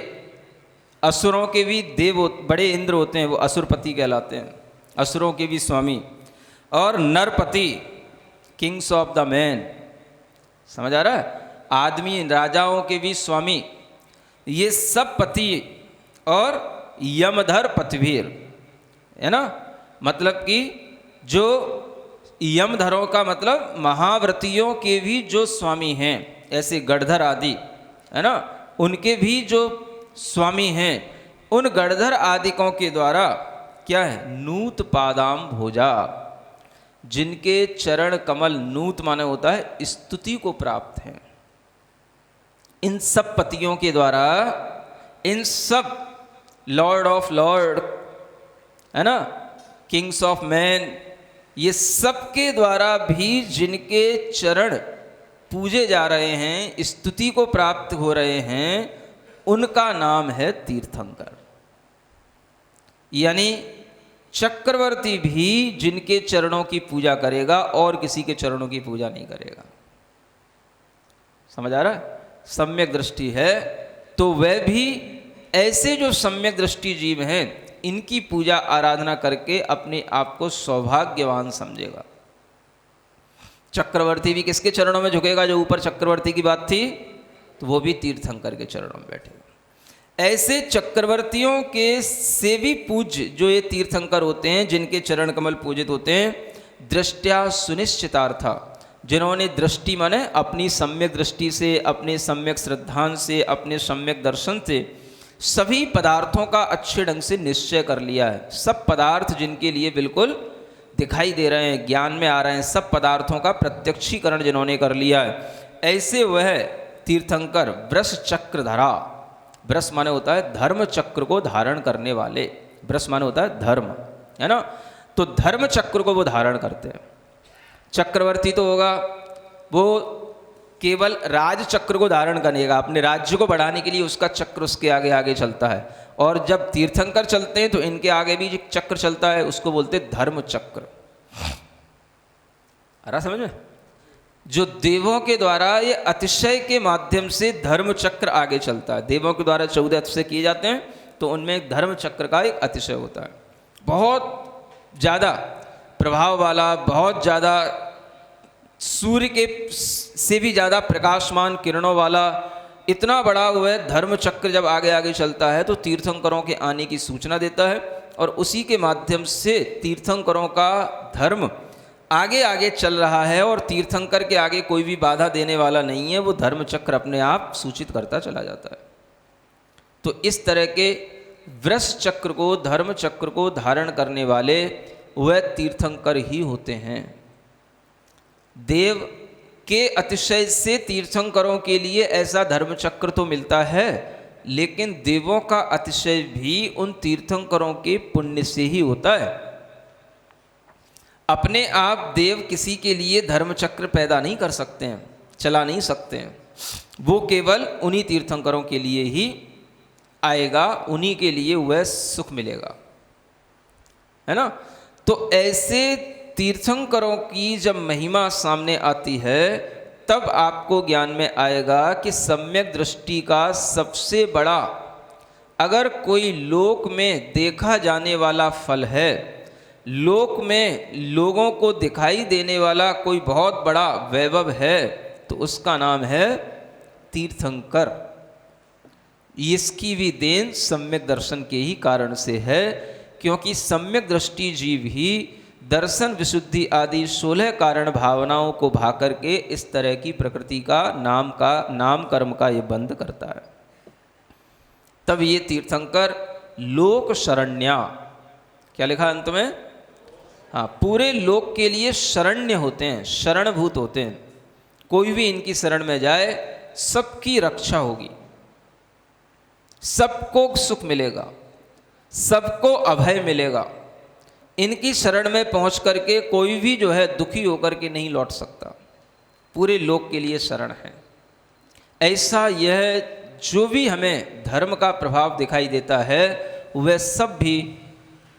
असुरों के भी देव बड़े इंद्र होते हैं, वो असुरपति कहलाते हैं, असुरों के भी स्वामी। और नरपति, किंग्स ऑफ द मैन। समझ आ रहा है? आदमी राजाओं के भी स्वामी, ये सब पति। और यमधर पतिवीर, है ना, मतलब कि जो यमधरों का मतलब महाव्रतियों के भी जो स्वामी हैं, ऐसे गणधर आदि, है ना, उनके भी जो स्वामी हैं, उन गणधर आदिकों के द्वारा क्या है? नूत पादाम भोजा, जिनके चरण कमल, नूत माने होता है स्तुति को प्राप्त है। इन सब पतियों के द्वारा, इन सब लॉर्ड ऑफ लॉर्ड, है ना, किंग्स ऑफ मैन, ये सब के द्वारा भी जिनके चरण पूजे जा रहे हैं, स्तुति को प्राप्त हो रहे हैं, उनका नाम है तीर्थंकर। यानी चक्रवर्ती भी जिनके चरणों की पूजा करेगा और किसी के चरणों की पूजा नहीं करेगा। समझ आ रहा है? सम्यक दृष्टि है तो वह भी ऐसे जो सम्यक दृष्टि जीव हैं, इनकी पूजा आराधना करके अपने आप को सौभाग्यवान समझेगा। चक्रवर्ती भी किसके चरणों में झुकेगा? जो ऊपर चक्रवर्ती की बात थी, तो वो भी तीर्थंकर के चरणों में बैठेगा। ऐसे चक्रवर्तियों के से भी पूज्य जो ये तीर्थंकर होते हैं, जिनके चरण कमल पूजित होते हैं, दृष्टया सुनिश्चितार्था, जिन्होंने दृष्टि माने अपनी सम्यक दृष्टि से, अपने सम्यक श्रद्धांत से, अपने सम्यक दर्शन से सभी पदार्थों का अच्छे ढंग से निश्चय कर लिया है। सब पदार्थ जिनके लिए बिल्कुल दिखाई दे रहे हैं, ज्ञान में आ रहे हैं, सब पदार्थों का प्रत्यक्षीकरण जिन्होंने कर लिया है, ऐसे वह तीर्थंकर वृष चक्रधरा, वृष माने होता है धर्म चक्र को धारण करने वाले, वृष माने होता है धर्म, है ना। तो धर्म चक्र को वो धारण करते हैं। चक्रवर्ती तो होगा, वो केवल राज चक्र को धारण करेगा, अपने राज्य को बढ़ाने के लिए उसका चक्र उसके आगे आगे चलता है। और जब तीर्थंकर चलते हैं तो इनके आगे भी एक चक्र चलता है, उसको बोलते हैं धर्म चक्र। आ रहा समझ में? जो देवों के द्वारा ये अतिशय के माध्यम से धर्म चक्र आगे चलता है। देवों के द्वारा 14 अतिशय किए जाते हैं, तो उनमें एक धर्म चक्र का एक अतिशय होता है, बहुत ज़्यादा प्रभाव वाला, बहुत ज़्यादा सूर्य के से भी ज़्यादा प्रकाशमान किरणों वाला, इतना बड़ा हुआ धर्म चक्र जब आगे आगे चलता है तो तीर्थंकरों के आने की सूचना देता है। और उसी के माध्यम से तीर्थंकरों का धर्म आगे आगे चल रहा है, और तीर्थंकर के आगे कोई भी बाधा देने वाला नहीं है, वो धर्म चक्र अपने आप सूचित करता चला जाता है। तो इस तरह के वृष चक्र को, धर्म चक्र को धारण करने वाले वह तीर्थंकर ही होते हैं। देव के अतिशय से तीर्थंकरों के लिए ऐसा धर्म चक्र तो मिलता है, लेकिन देवों का अतिशय भी उन तीर्थंकरों के पुण्य से ही होता है। अपने आप देव किसी के लिए धर्म चक्र पैदा नहीं कर सकते हैं, चला नहीं सकते हैं, वो केवल उन्हीं तीर्थंकरों के लिए ही आएगा, उन्हीं के लिए वह सुख मिलेगा, है ना। तो ऐसे तीर्थंकरों की जब महिमा सामने आती है, तब आपको ज्ञान में आएगा कि सम्यक दृष्टि का सबसे बड़ा, अगर कोई लोक में देखा जाने वाला फल है, लोक में लोगों को दिखाई देने वाला कोई बहुत बड़ा वैभव है, तो उसका नाम है तीर्थंकर। इसकी भी देन सम्यक दर्शन के ही कारण से है, क्योंकि सम्यक दृष्टि जीव ही दर्शन विशुद्धि आदि 16 कारण भावनाओं को भा करके इस तरह की प्रकृति का नाम कर्म का ये बंध करता है। तब ये तीर्थंकर लोक शरण्या, क्या लिखा अंत में, हाँ, पूरे लोक के लिए शरण्य होते हैं, शरणभूत होते हैं। कोई भी इनकी शरण में जाए सबकी रक्षा होगी, सबको सुख मिलेगा, सबको अभय मिलेगा। इनकी शरण में पहुंच करके कोई भी जो है दुखी होकर के नहीं लौट सकता, पूरे लोक के लिए शरण है। ऐसा यह जो भी हमें धर्म का प्रभाव दिखाई देता है वह सब भी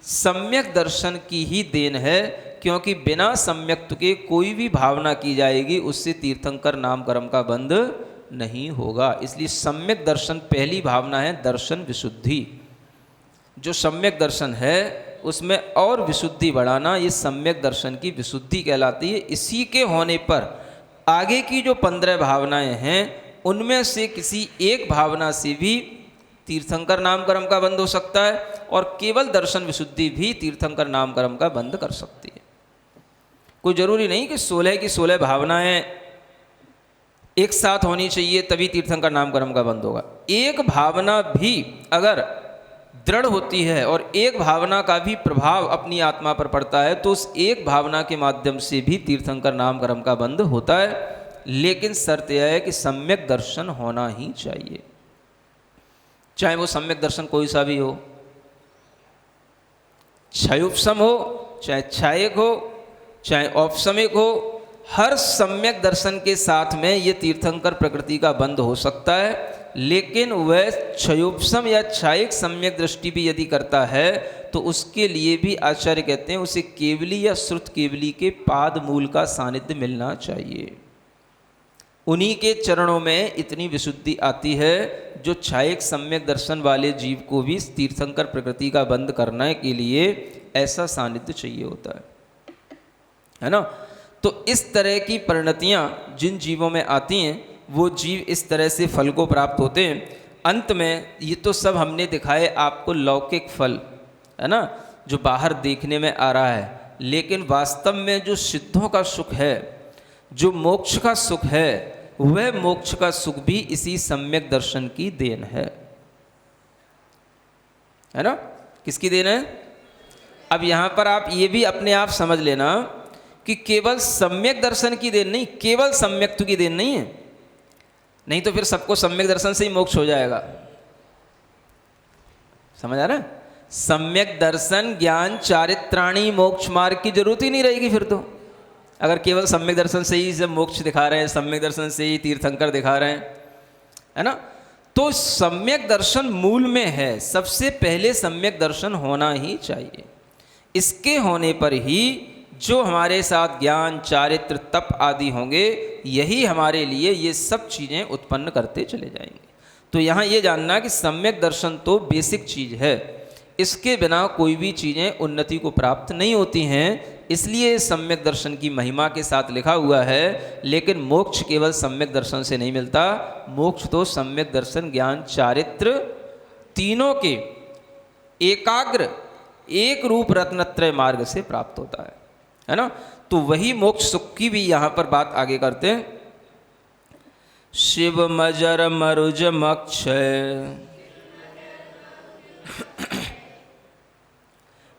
सम्यक दर्शन की ही देन है, क्योंकि बिना सम्यक्त्व के कोई भी भावना की जाएगी उससे तीर्थंकर नाम कर्म का बंध नहीं होगा। इसलिए सम्यक दर्शन पहली भावना है, दर्शन विशुद्धि। जो सम्यक दर्शन है उसमें और विशुद्धि बढ़ाना, ये सम्यक दर्शन की विशुद्धि कहलाती है। इसी के होने पर आगे की जो 15 भावनाएं हैं उनमें से किसी एक भावना से भी तीर्थंकर नाम कर्म का बंध हो सकता है, और केवल दर्शन विशुद्धि भी तीर्थंकर नाम कर्म का बंध कर सकती है। कोई जरूरी नहीं कि 16 की 16 भावनाएं एक साथ होनी चाहिए तभी तीर्थंकर नाम कर्म का बंध होगा। एक भावना भी अगर दृढ़ होती है और एक भावना का भी प्रभाव अपनी आत्मा पर पड़ता है तो उस एक भावना के माध्यम से भी तीर्थंकर नाम कर्म का बंध होता है। लेकिन शर्त यह है कि सम्यक दर्शन होना ही चाहिए, चाहे वो सम्यक दर्शन कोई सा भी हो, क्षयोपशम हो, चाहे क्षायक हो, चाहे औपशमिक हो। हर सम्यक दर्शन के साथ में ये तीर्थंकर प्रकृति का बंध हो सकता है। लेकिन वह क्षयोपशम या क्षायक सम्यक दृष्टि भी यदि करता है तो उसके लिए भी आचार्य कहते हैं उसे केवली या श्रुत केवली के पाद मूल का सानिध्य मिलना चाहिए। उन्हीं के चरणों में इतनी विशुद्धि आती है जो क्षायक सम्यक दर्शन वाले जीव को भी तीर्थंकर प्रकृति का बंध करने के लिए ऐसा सानिध्य चाहिए होता है ना। तो इस तरह की परिणतियाँ जिन जीवों में आती हैं वो जीव इस तरह से फल को प्राप्त होते हैं। अंत में ये तो सब हमने दिखाए आपको लौकिक फल, है ना, जो बाहर देखने में आ रहा है, लेकिन वास्तव में जो सिद्धों का सुख है, जो मोक्ष का सुख है, वह मोक्ष का सुख भी इसी सम्यक दर्शन की देन है ना। किसकी देन है? अब यहां पर आप ये भी अपने आप समझ लेना कि केवल सम्यक दर्शन की देन नहीं, केवल सम्यक्त्व की देन नहीं है, नहीं तो फिर सबको सम्यक दर्शन से ही मोक्ष हो जाएगा। समझ आ रहा है? सम्यक दर्शन ज्ञान चारित्राणी मोक्ष मार्ग की जरूरत ही नहीं रहेगी फिर तो। अगर केवल सम्यक दर्शन से ही सब मोक्ष दिखा रहे हैं, सम्यक दर्शन से ही तीर्थंकर दिखा रहे हैं, है ना, तो सम्यक दर्शन मूल में है। सबसे पहले सम्यक दर्शन होना ही चाहिए। इसके होने पर ही जो हमारे साथ ज्ञान चारित्र तप आदि होंगे, यही हमारे लिए ये सब चीज़ें उत्पन्न करते चले जाएंगे। तो यहाँ ये जानना कि सम्यक दर्शन तो बेसिक चीज़ है, इसके बिना कोई भी चीज़ें उन्नति को प्राप्त नहीं होती हैं। इसलिए सम्यक दर्शन की महिमा के साथ लिखा हुआ है। लेकिन मोक्ष केवल सम्यक दर्शन से नहीं मिलता, मोक्ष तो सम्यक दर्शन ज्ञान चारित्र तीनों के एकाग्र एक रूप रत्नत्रय मार्ग से प्राप्त होता है ना। तो वही मोक्ष सुख की भी यहाँ पर बात आगे करते हैं। शिव मजर मरुज मक्षय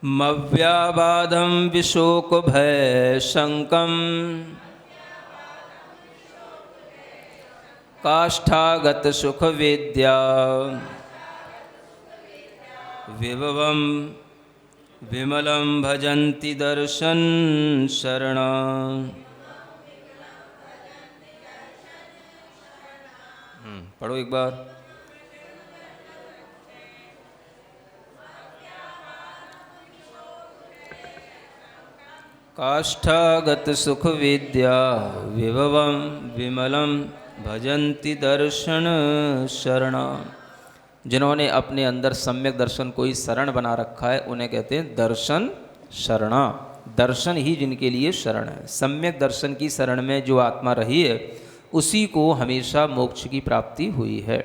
मव्याबाधम विशोक भय शंकम काष्ठागत सुख विद्या विभवम विमलम भजन्ति दर्शन शरण। पढ़ो एक बार। काष्ठागत सुख विद्या विभवम विमलम भजन्ति दर्शन शरण। जिन्होंने अपने अंदर सम्यक दर्शन को ही शरण बना रखा है उन्हें कहते हैं दर्शन शरणा। दर्शन ही जिनके लिए शरण है। सम्यक दर्शन की शरण में जो आत्मा रही है उसी को हमेशा मोक्ष की प्राप्ति हुई है।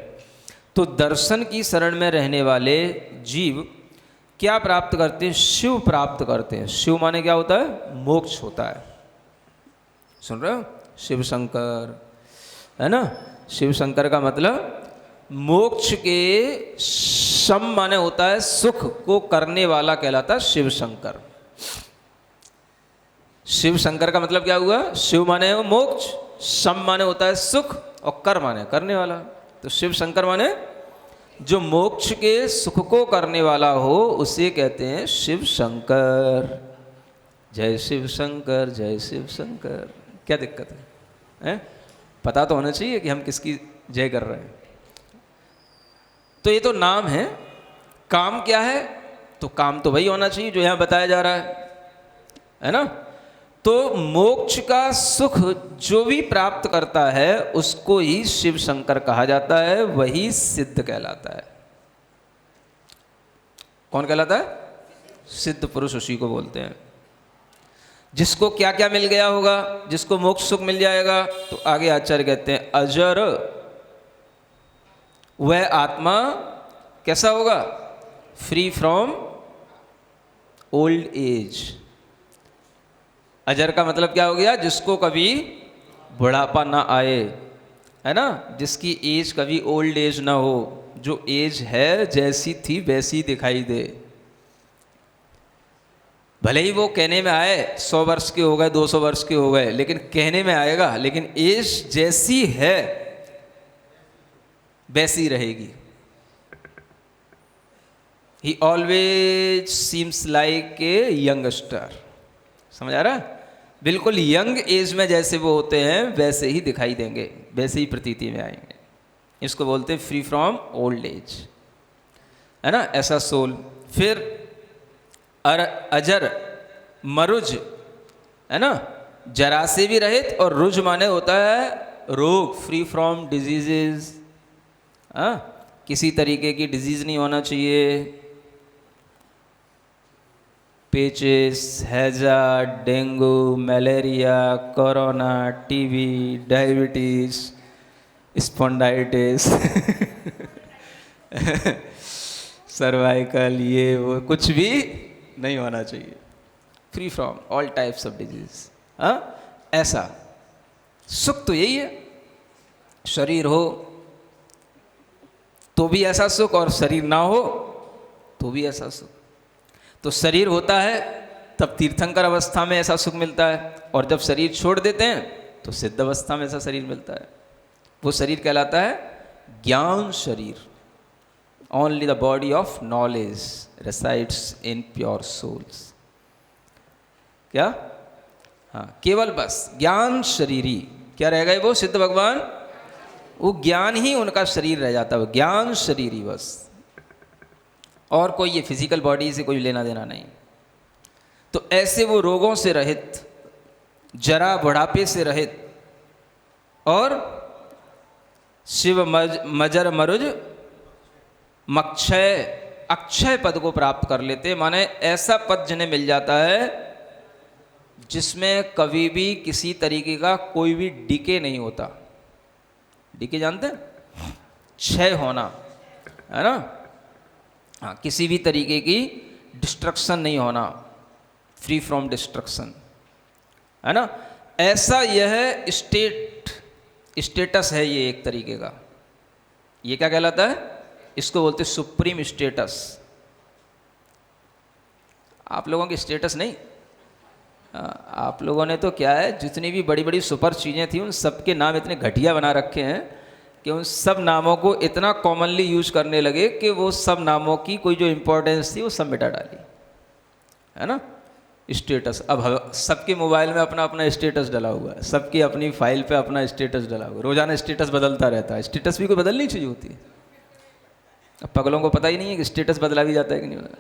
तो दर्शन की शरण में रहने वाले जीव क्या प्राप्त करते हैं? शिव प्राप्त करते हैं। शिव माने क्या होता है? मोक्ष होता है। सुन रहे हो? शिव शंकर है ना। शिव शंकर का मतलब मोक्ष के शम माने होता है सुख को करने वाला कहलाता है शिव शंकर। शिव शंकर का मतलब क्या हुआ? शिव माने मोक्ष, शम माने होता है सुख, और कर माने करने वाला। तो शिव शंकर माने जो मोक्ष के सुख को करने वाला हो उसे कहते हैं शिव शंकर। जय शिव शंकर, जय शिव शंकर। क्या दिक्कत है? पता तो होना चाहिए कि हम किसकी जय कर रहे हैं। तो ये तो नाम है। काम क्या है? तो काम तो वही होना चाहिए जो यहां बताया जा रहा है ना। तो मोक्ष का सुख जो भी प्राप्त करता है उसको ही शिव शंकर कहा जाता है, वही सिद्ध कहलाता है। कौन कहलाता है? सिद्ध पुरुष उसी को बोलते हैं। जिसको क्या क्या मिल गया होगा, जिसको मोक्ष सुख मिल जाएगा, तो आगे आचार्य कहते हैं अजर, वह आत्मा कैसा होगा? Free from old age. अजर का मतलब क्या हो गया? जिसको कभी बुढ़ापा ना आए, है ना, जिसकी एज कभी ओल्ड एज ना हो, जो एज है जैसी थी वैसी दिखाई दे। भले ही वो कहने में आए 100 वर्ष के हो गए, 200 वर्ष के हो गए, लेकिन कहने में आएगा, लेकिन एज जैसी है वैसी रहेगी। He always seems like a youngster। समझ आ रहा है? बिल्कुल यंग एज में जैसे वो होते हैं वैसे ही दिखाई देंगे, वैसे ही प्रतीति में आएंगे। इसको बोलते हैं फ्री फ्रॉम ओल्ड एज, है ना, ऐसा सोल। फिर अजर, मरुज, है ना, जरा से भी रहित, और रुज माने होता है रोग, फ्री फ्रॉम डिजीजेज। किसी तरीके की डिजीज नहीं होना चाहिए। पेचिस, हैजा, dengue, malaria, corona, TB, diabetes, spondylitis cervical, ये वो कुछ भी नहीं होना चाहिए। Free from all types of disease. ऐसा सुख तो यही है। शरीर हो तो भी ऐसा सुख, और शरीर ना हो तो भी ऐसा सुख। तो शरीर होता है तब तीर्थंकर अवस्था में ऐसा सुख मिलता है, और जब शरीर छोड़ देते हैं तो सिद्ध अवस्था में ऐसा शरीर मिलता है। वो शरीर कहलाता है ज्ञान शरीर। Only the body of knowledge resides in pure souls. क्या? हाँ, केवल बस ज्ञान शरीरी क्या रह गए? वो सिद्ध भगवान, वो ज्ञान ही उनका शरीर रह जाता है, ज्ञान शरीरी बस। और कोई ये फिजिकल बॉडी से कोई लेना देना नहीं। तो ऐसे वो रोगों से रहित, जरा बुढ़ापे से रहित, और शिव मजर मरुज मक्षय, अक्षय पद को प्राप्त कर लेते। माने ऐसा पद जिन्हें मिल जाता है जिसमें कभी भी किसी तरीके का कोई भी डीके नहीं होता। डीके जानते हैं? क्षय होना, है ना। हाँ, किसी भी तरीके की डिस्ट्रक्शन नहीं होना, फ्री फ्रॉम डिस्ट्रक्शन, है ना। ऐसा यह स्टेटस है, ये एक तरीके का। ये क्या कहलाता है? इसको बोलते हैं सुप्रीम स्टेटस। आप लोगों की स्टेटस नहीं, आप लोगों ने तो क्या है, जितनी भी बड़ी बड़ी सुपर चीज़ें थी उन सब के नाम इतने घटिया बना रखे हैं कि उन सब नामों को इतना कॉमनली यूज करने लगे कि वो सब नामों की कोई जो इम्पोर्टेंस थी वो सब मिटा डाली, है ना। स्टेटस, अब सबके मोबाइल में अपना अपना स्टेटस डला हुआ है, सबकी अपनी फाइल पे अपना स्टेटस डला हुआ है, रोजाना स्टेटस बदलता रहता है। स्टेटस भी कोई बदलनी चाहिए होती है। अब पगलों को पता ही नहीं है कि स्टेटस बदला भी जाता है कि नहीं बदला,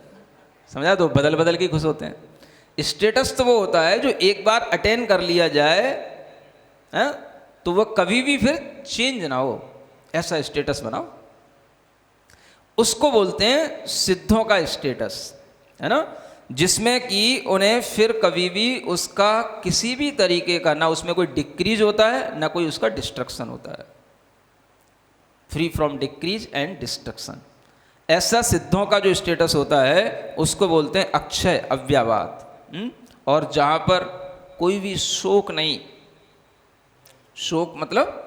समझा। तो बदल बदल के खुश होते हैं। स्टेटस तो वो होता है जो एक बार अटेंड कर लिया जाए, है, तो वह कभी भी फिर चेंज ना हो, ऐसा स्टेटस बनाओ। उसको बोलते हैं सिद्धों का स्टेटस, है ना। जिसमें कि उन्हें फिर कभी भी उसका किसी भी तरीके का ना उसमें कोई डिक्रीज होता है ना कोई उसका डिस्ट्रक्शन होता है। Free from decrease and destruction, ऐसा सिद्धों का जो स्टेटस होता है उसको बोलते हैं अक्षय अव्यावाद। और जहाँ पर कोई भी शोक नहीं, शोक मतलब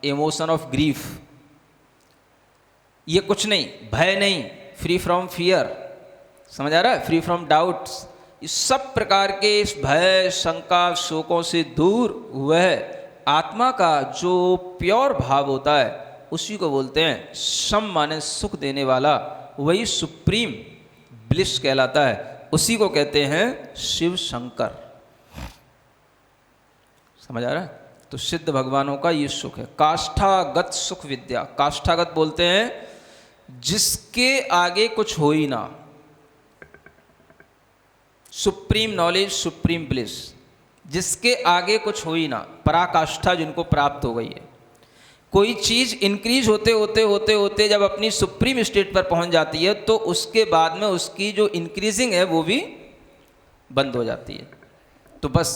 इमोशन ऑफ ग्रीफ, ये कुछ नहीं, भय नहीं, फ्री फ्रॉम फियर, समझ आ रहा है, फ्री फ्रॉम डाउट्स, इस सब प्रकार के इस भय शंका शोकों से दूर वह आत्मा का जो प्योर भाव होता है उसी को बोलते हैं शम, माने सुख देने वाला, वही सुप्रीम ब्लिस कहलाता है, उसी को कहते हैं शिव शंकर। समझ आ रहा है? तो सिद्ध भगवानों का ये सुख है, काष्ठागत सुख विद्या। काष्ठागत बोलते हैं जिसके आगे कुछ हो ही ना, सुप्रीम नॉलेज, सुप्रीम ब्लिस, जिसके आगे कुछ हो ही ना, पराकाष्ठा जिनको प्राप्त हो गई है। कोई चीज़ इंक्रीज होते होते होते होते जब अपनी सुप्रीम स्टेट पर पहुंच जाती है तो उसके बाद में उसकी जो इंक्रीजिंग है वो भी बंद हो जाती है। तो बस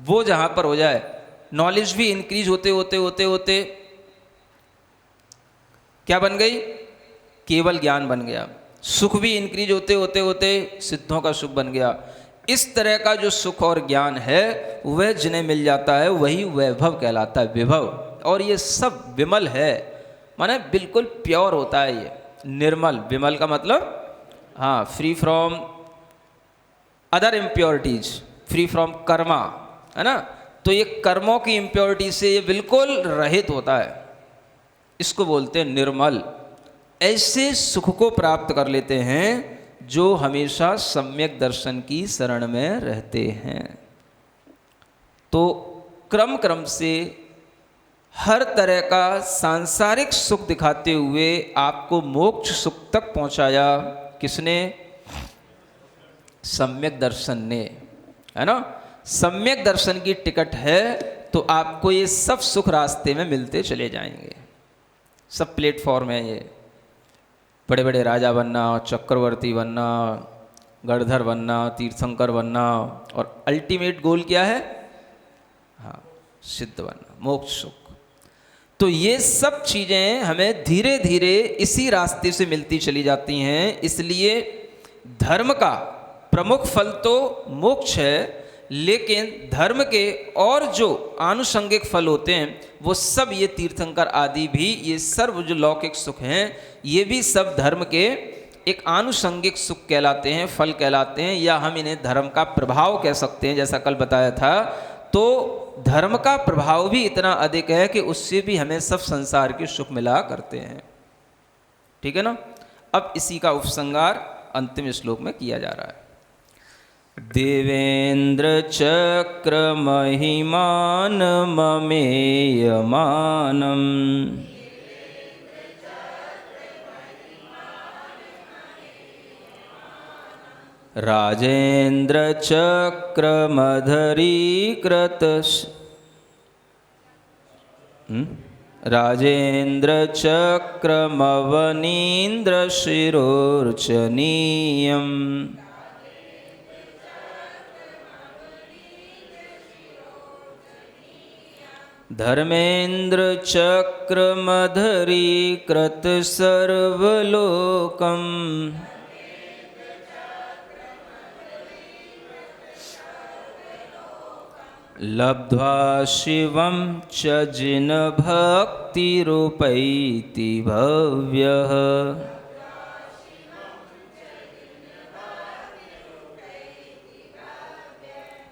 वो जहाँ पर हो जाए, नॉलेज भी इंक्रीज होते होते होते होते क्या बन गई, केवल ज्ञान बन गया। सुख भी इंक्रीज होते होते होते सिद्धों का सुख बन गया। इस तरह का जो सुख और ज्ञान है वह जिन्हें मिल जाता है वही वैभव कहलाता है, विभव। और ये सब विमल है, माने बिल्कुल प्योर होता है, ये निर्मल। विमल का मतलब हाँ, free from other impurities, free from Karma, है ना। तो ये कर्मों की इम्प्योरिटी से ये बिल्कुल रहित होता है, इसको बोलते हैं निर्मल। ऐसे सुख को प्राप्त कर लेते हैं जो हमेशा सम्यक दर्शन की शरण में रहते हैं। तो क्रम क्रम से हर तरह का सांसारिक सुख दिखाते हुए आपको मोक्ष सुख तक पहुंचाया किसने? सम्यक दर्शन ने, है ना। सम्यक दर्शन की टिकट है तो आपको ये सब सुख रास्ते में मिलते चले जाएंगे। सब प्लेटफॉर्म है ये, बड़े बड़े राजा बनना, चक्रवर्ती बनना, गणधर बनना, तीर्थंकर बनना, और अल्टीमेट गोल क्या है? हाँ, सिद्ध बनना, मोक्ष सुख। तो ये सब चीज़ें हमें धीरे धीरे इसी रास्ते से मिलती चली जाती हैं। इसलिए धर्म का प्रमुख फल तो मोक्ष है, लेकिन धर्म के और जो आनुषंगिक फल होते हैं वो सब ये तीर्थंकर आदि भी, ये सर्व जो लौकिक सुख हैं ये भी सब धर्म के एक आनुषंगिक सुख कहलाते हैं, फल कहलाते हैं, या हम इन्हें धर्म का प्रभाव कह सकते हैं। जैसा कल बताया था, तो धर्म का प्रभाव भी इतना अधिक है कि उससे भी हमें सब संसार के सुख मिला करते हैं। ठीक है ना। अब इसी का उपसंहार अंतिम श्लोक में किया जा रहा है। देवेंद्र चक्र महिमान ममेयमानम, राजेंद्र चक्र मधरीकृत, राजेंद्र चक्रमवनीन्द्र शिरोर्चनीयम्, धर्मेंद्र चक्रमधरीकृत सर्वलोकम्, लब्ध्वा शिवं च जिन भक्तिरूपैति भव्यः।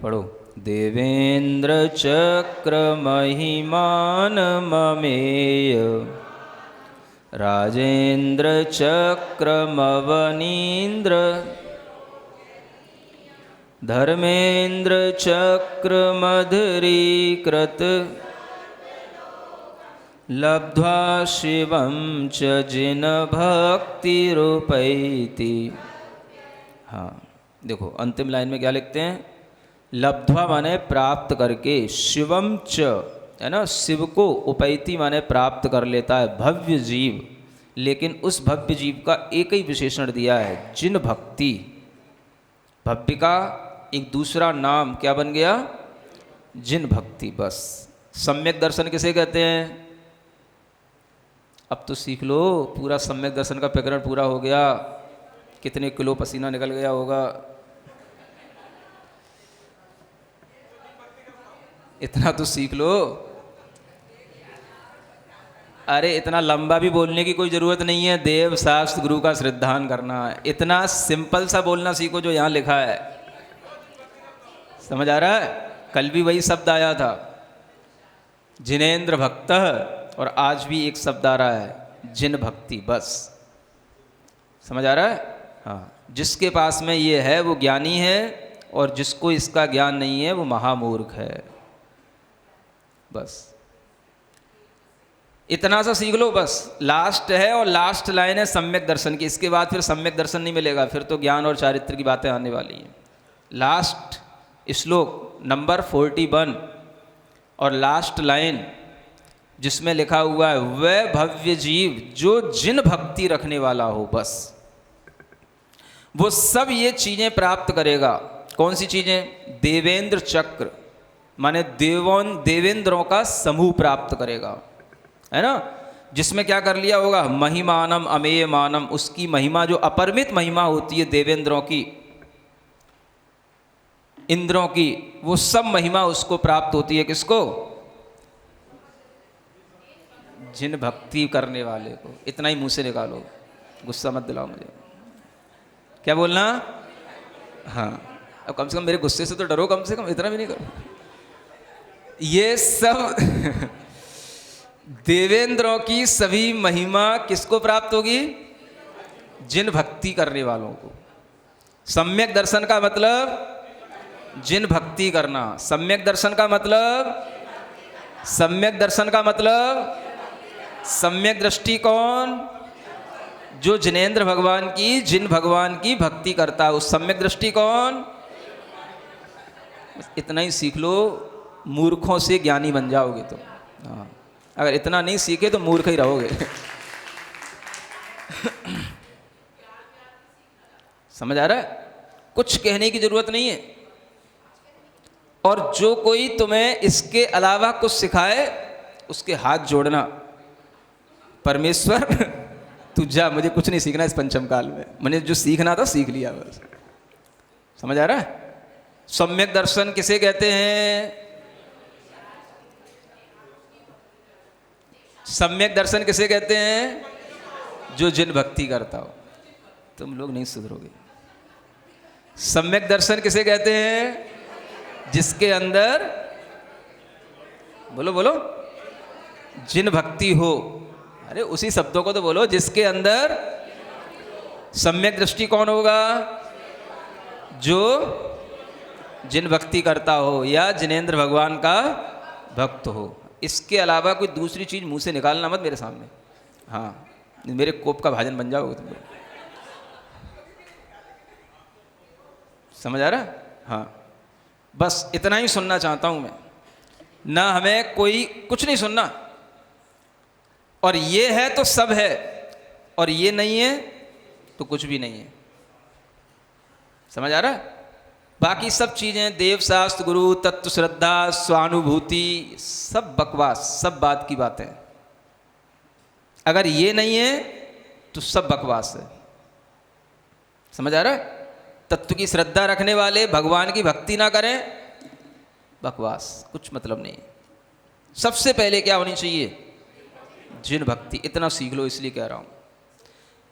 पढ़ो। देवेंद्र चक्र महिमान ममेय, राजेंद्र चक्रमवनीन्द्र, धर्मेंद्र चक्रमधरीकृत, लब्ध्वा शिवं च जिन भक्तिरूपैति। हाँ देखो, अंतिम लाइन में क्या लिखते हैं? लब्ध्वा माने प्राप्त करके, शिवम च, है ना, शिव को, उपैति माने प्राप्त कर लेता है, भव्य जीव, लेकिन उस भव्य जीव का एक ही विशेषण दिया है, जिन भक्ति। भव्य का एक दूसरा नाम क्या बन गया? जिन भक्ति। बस सम्यक दर्शन किसे कहते हैं? अब तो सीख लो, पूरा सम्यक दर्शन का प्रकरण पूरा हो गया। कितने किलो पसीना निकल गया होगा, इतना तो सीख लो। अरे इतना लंबा भी बोलने की कोई ज़रूरत नहीं है। देव शास्त्र गुरु का श्रद्धान करना है, इतना सिंपल सा बोलना सीखो जो यहाँ लिखा है। समझ आ रहा है? कल भी वही शब्द आया था, जिनेन्द्र भक्त, और आज भी एक शब्द आ रहा है, जिन भक्ति। बस समझ आ रहा है? हाँ, जिसके पास में ये है वो ज्ञानी है, और जिसको इसका ज्ञान नहीं है वो महामूर्ख है। बस इतना सा सीख लो। बस लास्ट है, और लास्ट लाइन है सम्यक दर्शन की। इसके बाद फिर सम्यक दर्शन नहीं मिलेगा, फिर तो ज्ञान और चारित्र की बातें आने वाली हैं। लास्ट श्लोक नंबर 41 और लास्ट लाइन जिसमें लिखा हुआ है, वह भव्य जीव जो जिन भक्ति रखने वाला हो, बस वो सब ये चीजें प्राप्त करेगा। कौन सी चीजें? देवेंद्र चक्र, माने देवेंद्रों का समूह प्राप्त करेगा, है ना। जिसमें क्या कर लिया होगा? महिमानम अमेय मानम, उसकी महिमा जो अपरिमित महिमा होती है देवेंद्रों की, इंद्रों की, वो सब महिमा उसको प्राप्त होती है। किसको? जिन भक्ति करने वाले को। इतना ही मुंह से निकालो, गुस्सा मत दिलाओ मुझे। क्या बोलना? हाँ, अब कम से कम मेरे गुस्से से तो डरो, कम से कम इतना भी नहीं करो। ये सब देवेंद्रों की सभी महिमा किसको प्राप्त होगी? जिन भक्ति करने वालों को। सम्यक दर्शन का मतलब जिन भक्ति करना। सम्यक दर्शन का मतलब, सम्यक दर्शन का मतलब, सम्यक दृष्टि कौन? जो जिनेन्द्र भगवान की, जिन भगवान की भक्ति करता है, उस सम्यक दृष्टि कौन? इतना ही सीख लो, मूर्खों से ज्ञानी बन जाओगे तुम। हाँ, अगर इतना नहीं सीखे तो मूर्ख ही रहोगे। समझ आ रहा है? कुछ कहने की जरूरत नहीं है। और जो कोई तुम्हें इसके अलावा कुछ सिखाए, उसके हाथ जोड़ना, परमेश्वर तू जा, मुझे कुछ नहीं सीखना इस पंचम काल में, मैंने जो सीखना था सीख लिया बस। समझ आ रहा है? सम्यक दर्शन किसे कहते हैं? सम्यक दर्शन किसे कहते हैं? जो जिन भक्ति करता हो। तुम लोग नहीं सुधरोगे। सम्यक दर्शन किसे कहते हैं? जिसके अंदर, बोलो बोलो, जिन भक्ति हो। अरे उसी शब्दों को तो बोलो, जिसके अंदर सम्यक दृष्टि कौन होगा? जो जिन भक्ति करता हो या जिनेन्द्र भगवान का भक्त हो। इसके अलावा कोई दूसरी चीज मुंह से निकालना मत मेरे सामने। हाँ, मेरे कोप का भाजन बन जाओगे तुम लोग। समझ आ रहा है? हाँ, बस इतना ही सुनना चाहता हूं मैं। ना हमें कोई कुछ नहीं सुनना। और ये है तो सब है, और ये नहीं है तो कुछ भी नहीं है। समझ आ रहा है? बाकी सब चीजें, देव शास्त्र, गुरु, तत्व, श्रद्धा, स्वानुभूति, सब बकवास, सब बात की बातें। अगर ये नहीं है तो सब बकवास है। समझ आ रहा है? तत्व की श्रद्धा रखने वाले भगवान की भक्ति ना करें, बकवास, कुछ मतलब नहीं। सबसे पहले क्या होनी चाहिए? जिन भक्ति। इतना सीख लो, इसलिए कह रहा हूं।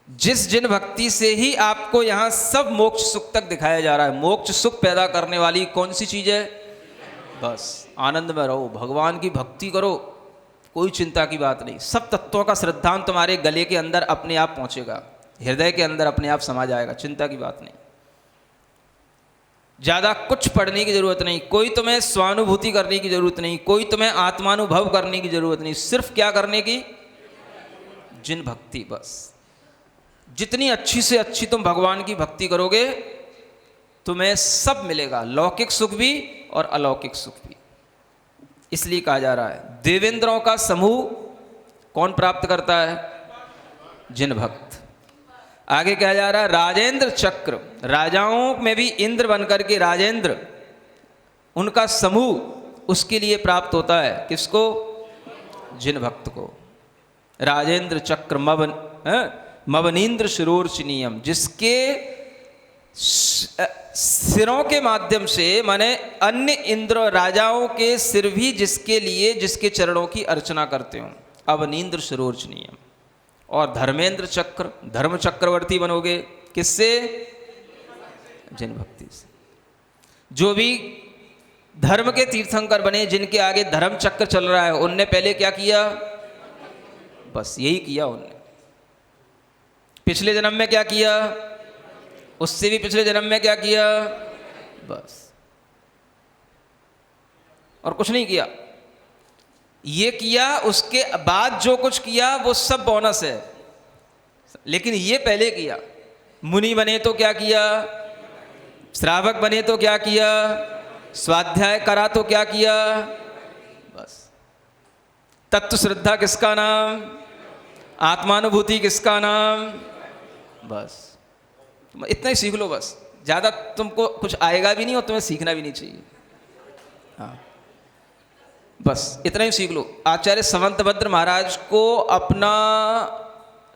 जिस जिन भक्ति से ही आपको यहां सब मोक्ष सुख तक दिखाया जा रहा है। मोक्ष सुख पैदा करने वाली कौन सी चीज है? बस आनंद में रहो, भगवान की भक्ति करो, कोई चिंता की बात नहीं। सब तत्वों का श्रद्धान तुम्हारे गले के अंदर अपने आप पहुंचेगा, हृदय के अंदर अपने आप समा जाएगा, चिंता की बात नहीं। ज़्यादा कुछ पढ़ने की ज़रूरत नहीं, कोई तुम्हें स्वानुभूति करने की ज़रूरत नहीं, कोई तुम्हें आत्मानुभव करने की ज़रूरत नहीं। सिर्फ क्या करने की? जिन भक्ति। बस जितनी अच्छी से अच्छी तुम भगवान की भक्ति करोगे, तुम्हें सब मिलेगा, लौकिक सुख भी और अलौकिक सुख भी। इसलिए कहा जा रहा है देवेंद्रों का समूह कौन प्राप्त करता है? जिन भक्त। आगे क्या जा रहा है, राजेंद्र चक्र, राजाओं में भी इंद्र बनकर के राजेंद्र, उनका समूह उसके लिए प्राप्त होता है। किसको? जिन भक्त को। राजेंद्र चक्र मवनीन्द्र शिरोर्चिनीयम, जिसके सिरों के माध्यम से, माने अन्य इंद्र राजाओं के सिर भी जिसके लिए, जिसके चरणों की अर्चना करते हो, अवनीन्द्र शिरोर्चिनीयम। और धर्मेंद्र चक्र, धर्म चक्रवर्ती बनोगे। किससे? जिन भक्ति से। जो भी धर्म के तीर्थंकर बने, जिनके आगे धर्म चक्र चल रहा है, उनने पहले क्या किया? बस यही किया उनने। पिछले जन्म में क्या किया? उससे भी पिछले जन्म में क्या किया? बस, और कुछ नहीं किया। ये किया, उसके बाद जो कुछ किया वो सब बोनस है, लेकिन ये पहले किया। मुनि बने तो क्या किया? श्रावक बने तो क्या किया? स्वाध्याय करा तो क्या किया? बस। तत्व श्रद्धा किसका नाम? आत्मानुभूति किसका नाम? बस इतना ही सीख लो। बस ज़्यादा तुमको कुछ आएगा भी नहीं और तुम्हें सीखना भी नहीं चाहिए। हाँ, बस इतना ही सीख लो। आचार्य समंतभद्र महाराज को अपना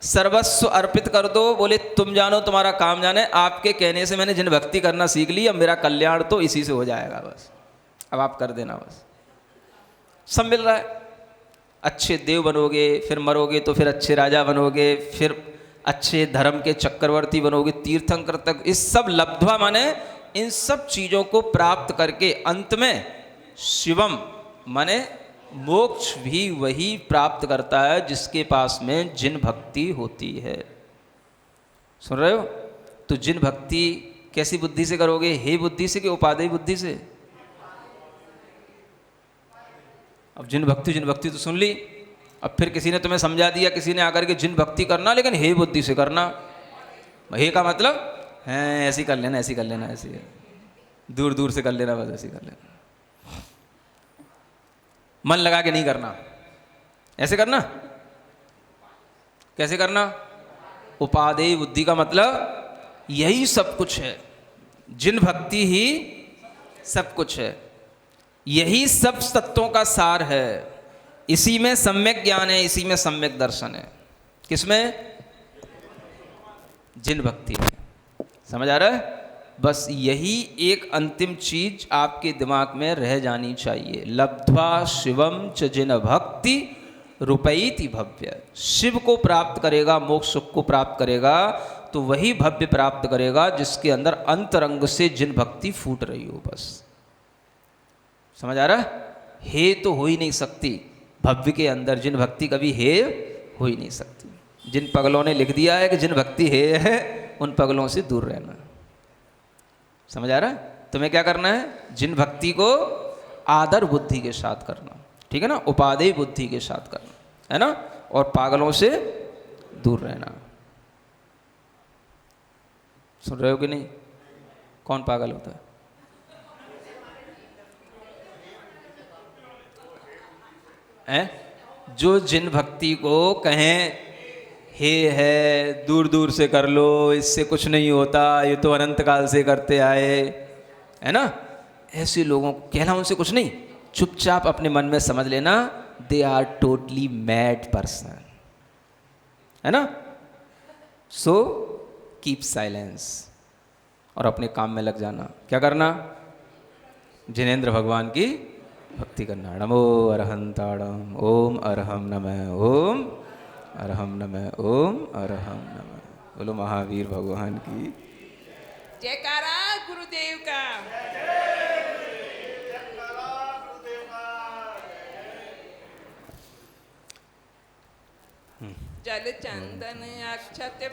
सर्वस्व अर्पित कर दो। बोले तुम जानो, तुम्हारा काम जाने। आपके कहने से मैंने जिन भक्ति करना सीख ली, अब मेरा कल्याण तो इसी से हो जाएगा। बस अब आप कर देना, बस सब मिल रहा है। अच्छे देव बनोगे, फिर मरोगे तो फिर अच्छे राजा बनोगे, फिर अच्छे धर्म के चक्रवर्ती बनोगे, तीर्थंकर तक। इस सब लब्ध्वा माने इन सब चीज़ों को प्राप्त करके अंत में शिवम माने मोक्ष भी वही प्राप्त करता है जिसके पास में जिन भक्ति होती है। सुन रहे हो? तो जिन भक्ति कैसी बुद्धि से करोगे? हे बुद्धि से कि उपादेय बुद्धि से? अब जिन भक्ति तो सुन ली। अब फिर किसी ने तुम्हें समझा दिया, किसी ने आकर के जिन भक्ति करना, लेकिन हे बुद्धि से करना। हे का मतलब है ऐसी कर लेना, ऐसी कर लेना, ऐसी दूर दूर से कर लेना, बस ऐसी कर लेना। मन लगा के नहीं करना। ऐसे करना। कैसे करना? उपादेय बुद्धि का मतलब यही सब कुछ है। जिन भक्ति ही सब कुछ है, यही सब तत्वों का सार है। इसी में सम्यक ज्ञान है, इसी में सम्यक दर्शन है। किसमें? जिन भक्ति में। समझ आ रहा है? बस यही एक अंतिम चीज आपके दिमाग में रह जानी चाहिए। लब्ध्वा शिवम च जिन भक्ति रूपैति भव्य। शिव को प्राप्त करेगा, मोक्ष सुख को प्राप्त करेगा, तो वही भव्य प्राप्त करेगा जिसके अंदर अंतरंग से जिन भक्ति फूट रही हो। बस समझ आ रहा है? हे तो हो ही नहीं सकती भव्य के अंदर, जिन भक्ति कभी हे हो ही नहीं सकती। जिन पगलों ने लिख दिया है कि जिन भक्ति हे है, उन पगलों से दूर रहना। समझ आ रहा है? तुम्हें क्या करना है? जिन भक्ति को आदर बुद्धि के साथ करना, ठीक है ना? उपादेय बुद्धि के साथ करना, है ना? और पागलों से दूर रहना। सुन रहे हो कि नहीं? कौन पागल होता है? जो जिन भक्ति को कहें हे है, दूर दूर से कर लो, इससे कुछ नहीं होता, ये तो अनंत काल से करते आए, है ना? ऐसे लोगों को कहना उनसे कुछ नहीं, चुपचाप अपने मन में समझ लेना they are totally mad person, है ना? सो कीप साइलेंस और अपने काम में लग जाना। क्या करना? जिनेंद्र भगवान की भक्ति करना। नमो अरहंताड़म ओम अरहम नमः ओम अरहम नमः ओम अरहम नमः। बोलो महावीर भगवान की जयकारा गुरुदेव का। जल चंदन अक्षत